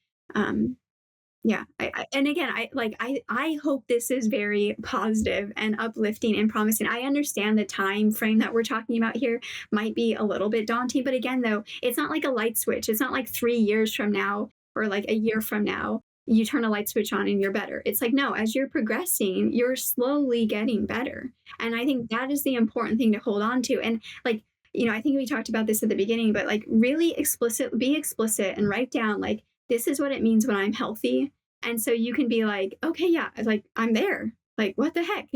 yeah. I hope this is very positive and uplifting and promising. I understand the time frame that we're talking about here might be a little bit daunting, but again, though, it's not like a light switch. It's not like 3 years from now or like a year from now, you turn a light switch on and you're better. It's like, no, as you're progressing, you're slowly getting better. And I think that is the important thing to hold on to. And like, I think we talked about this at the beginning, but like really be explicit and write down like, this is what it means when I'm healthy. And so you can be like, okay, yeah, like I'm there. Like, what the heck?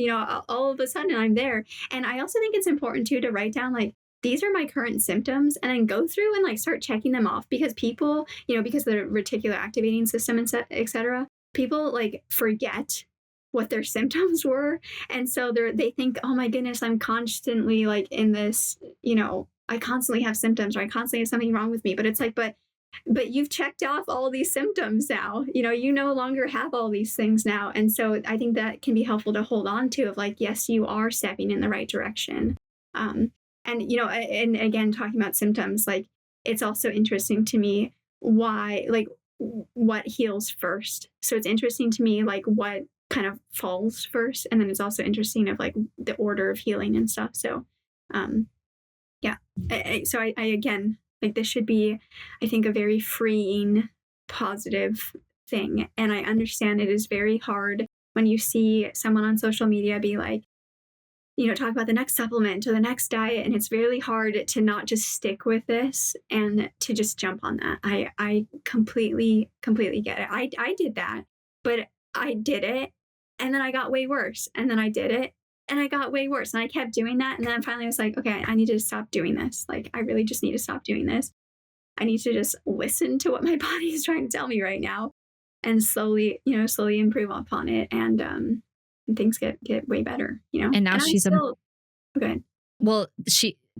All of a sudden I'm there. And I also think it's important too to write down like, these are my current symptoms, and then go through and like start checking them off, because people, because the reticular activating system and et cetera, people like forget what their symptoms were. And so they think, oh my goodness, I'm constantly like in this, I constantly have symptoms, or I constantly have something wrong with me. But it's like, but you've checked off all these symptoms now, you no longer have all these things now. And so I think that can be helpful to hold on to, of like, yes, you are stepping in the right direction. And, and again, talking about symptoms, like it's also interesting to me why, like what heals first. So it's interesting to me, like what kind of falls first. And then it's also interesting of like the order of healing and stuff. So, yeah. So I again, like this should be, I think, a very freeing, positive thing. And I understand it is very hard when you see someone on social media be like, talk about the next supplement or the next diet. And it's really hard to not just stick with this and to just jump on that. I completely get it. I did that, but I did it. And then I got way worse. And then I did it and I got way worse. And I kept doing that. And then finally I was like, okay, I need to stop doing this. Like, I really just need to stop doing this. I need to just listen to what my body is trying to tell me right now and slowly improve upon it. And things get way better, And now she's okay. Well,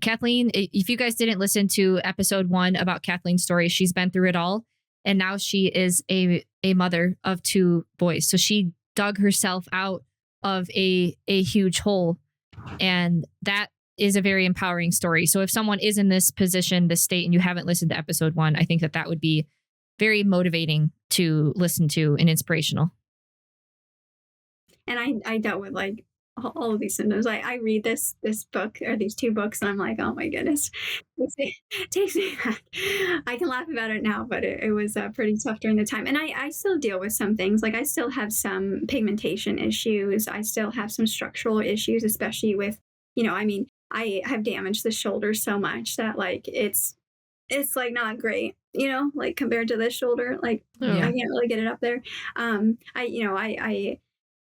Kathleen, if you guys didn't listen to episode 1 about Kathleen's story, she's been through it all. And now she is a mother of 2 boys. So she dug herself out of a huge hole. And that is a very empowering story. So if someone is in this position, this state, and you haven't listened to episode 1, I think that would be very motivating to listen to and inspirational. And I dealt with like all of these symptoms. I read this book, or these 2 books, and I'm like, oh my goodness, takes me back. I can laugh about it now, but it was pretty tough during the time. And I still deal with some things. Like I still have some pigmentation issues. I still have some structural issues, especially with, I have damaged the shoulder so much that like it's like not great, like compared to this shoulder. Like I can't really get it up there. I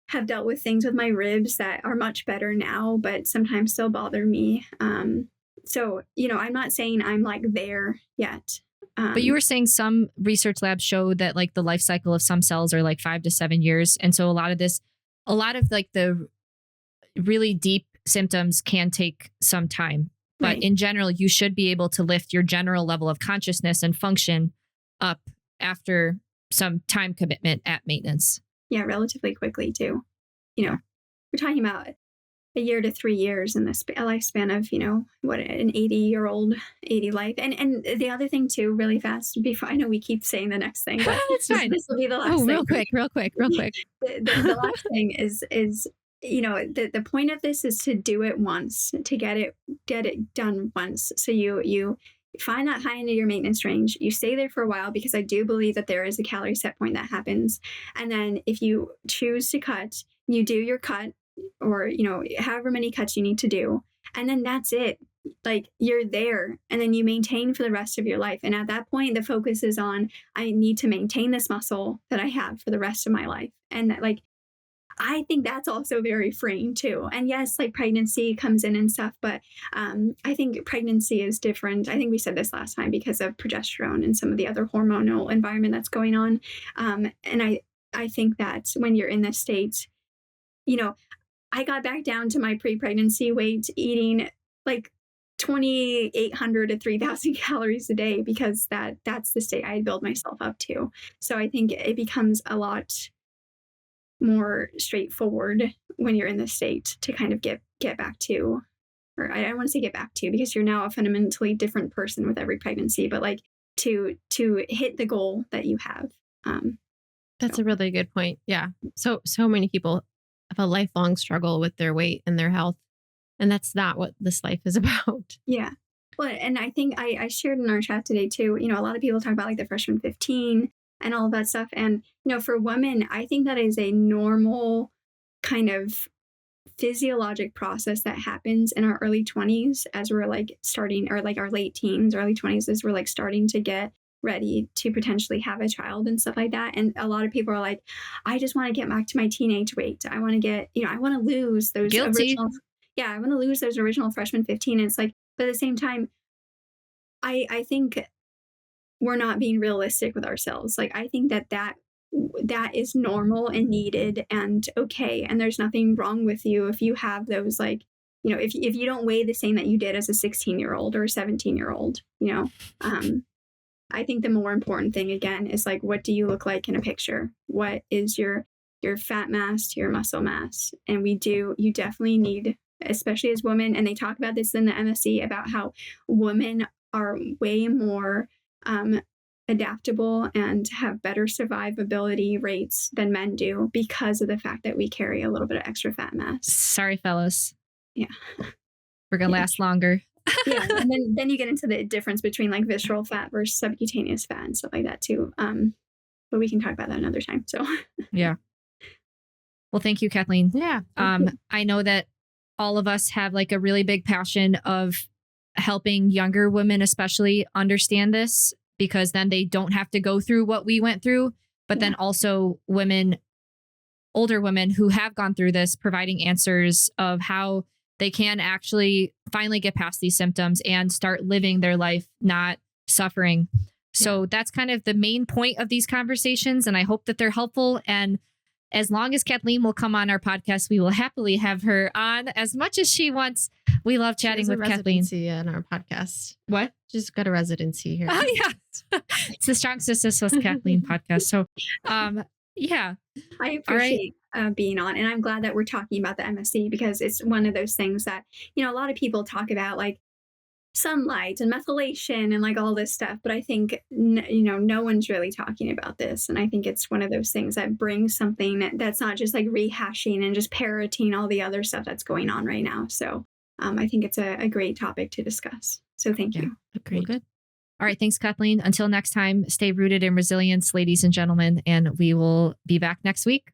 have dealt with things with my ribs that are much better now, but sometimes still bother me. So, I'm not saying I'm like there yet. But you were saying some research labs show that like the life cycle of some cells are like 5 to 7 years. And so a lot of like the really deep symptoms can take some time But Right. in general, you should be able to lift your general level of consciousness and function up after some time commitment at maintenance. Yeah, relatively quickly too. You know, we're talking about a year to 3 years in the lifespan of, what an 80-year-old 80 life. And the other thing too, really fast, before, I know we keep saying the next thing, but It's fine. this will be the last Oh, thing. real quick. The last thing is the point of this is to do it once, to get it done once. So you find that high end of your maintenance range, you stay there for a while, because I do believe that there is a calorie set point that happens. And then if you choose to cut, you do your cut, or however many cuts you need to do, and then that's it. Like, you're there, and then you maintain for the rest of your life. And at that point, the focus is on, I need to maintain this muscle that I have for the rest of my life. And that, like, I think that's also very freeing too. And yes, like, pregnancy comes in and stuff, but I think pregnancy is different. I think we said this last time, because of progesterone and some of the other hormonal environment that's going on. And I think that when you're in this state, I got back down to my pre-pregnancy weight, eating like 2,800 to 3,000 calories a day, because that's the state I had built myself up to. So I think it becomes a lot more straightforward when you're in this state to kind of get back to, or I don't want to say get back to, because you're now a fundamentally different person with every pregnancy, but like to hit the goal that you have. That's a really good point. Yeah. So many people have a lifelong struggle with their weight and their health. And that's not what this life is about. Yeah. Well, and I think I shared in our chat today too, a lot of people talk about like the freshman 15 and all of that stuff. And, for women, I think that is a normal kind of physiologic process that happens in our early 20s, as we're like starting, or like our late teens, early 20s, as we're like starting to get ready to potentially have a child and stuff like that. And a lot of people are like, I just want to get back to my teenage weight. I want to get, I want to lose those original, I want to lose those original freshman 15. And it's like, but at the same time, I think we're not being realistic with ourselves. Like, I think that is normal and needed and okay. And there's nothing wrong with you if you have those, like, if you don't weigh the same that you did as a 16-year-old or a 17-year-old, I think the more important thing, again, is like, what do you look like in a picture? What is your fat mass to your muscle mass? And you definitely need, especially as women, and they talk about this in the MSC, about how women are way more adaptable and have better survivability rates than men do, because of the fact that we carry a little bit of extra fat mass. Sorry, fellas. Yeah. We're going to last longer. Yeah. And then you get into the difference between like visceral fat versus subcutaneous fat and stuff like that too. But we can talk about that another time. So yeah. Well, thank you, Kathleen. Yeah. I know that all of us have like a really big passion of helping younger women, especially, understand this, because then they don't have to go through what we went through. But then also older women who have gone through this, providing answers of how they can actually finally get past these symptoms and start living their life, not suffering. So that's kind of the main point of these conversations. And I hope that they're helpful. And as long as Kathleen will come on our podcast, we will happily have her on as much as she wants. We love chatting with Kathleen. On our podcast. What? She's got a residency here. Oh, yeah. It's the Strong.Sistas with Kathleen podcast. So, yeah. I appreciate being on, and I'm glad that we're talking about the MSC, because it's one of those things that, a lot of people talk about, like sunlight and methylation and like all this stuff. But I think, no one's really talking about this. And I think it's one of those things that brings something that's not just like rehashing and just parroting all the other stuff that's going on right now. So I think it's a great topic to discuss. So thank you. Agreed. Well, good. All right. Thanks, Kathleen. Until next time, stay rooted in resilience, ladies and gentlemen, and we will be back next week.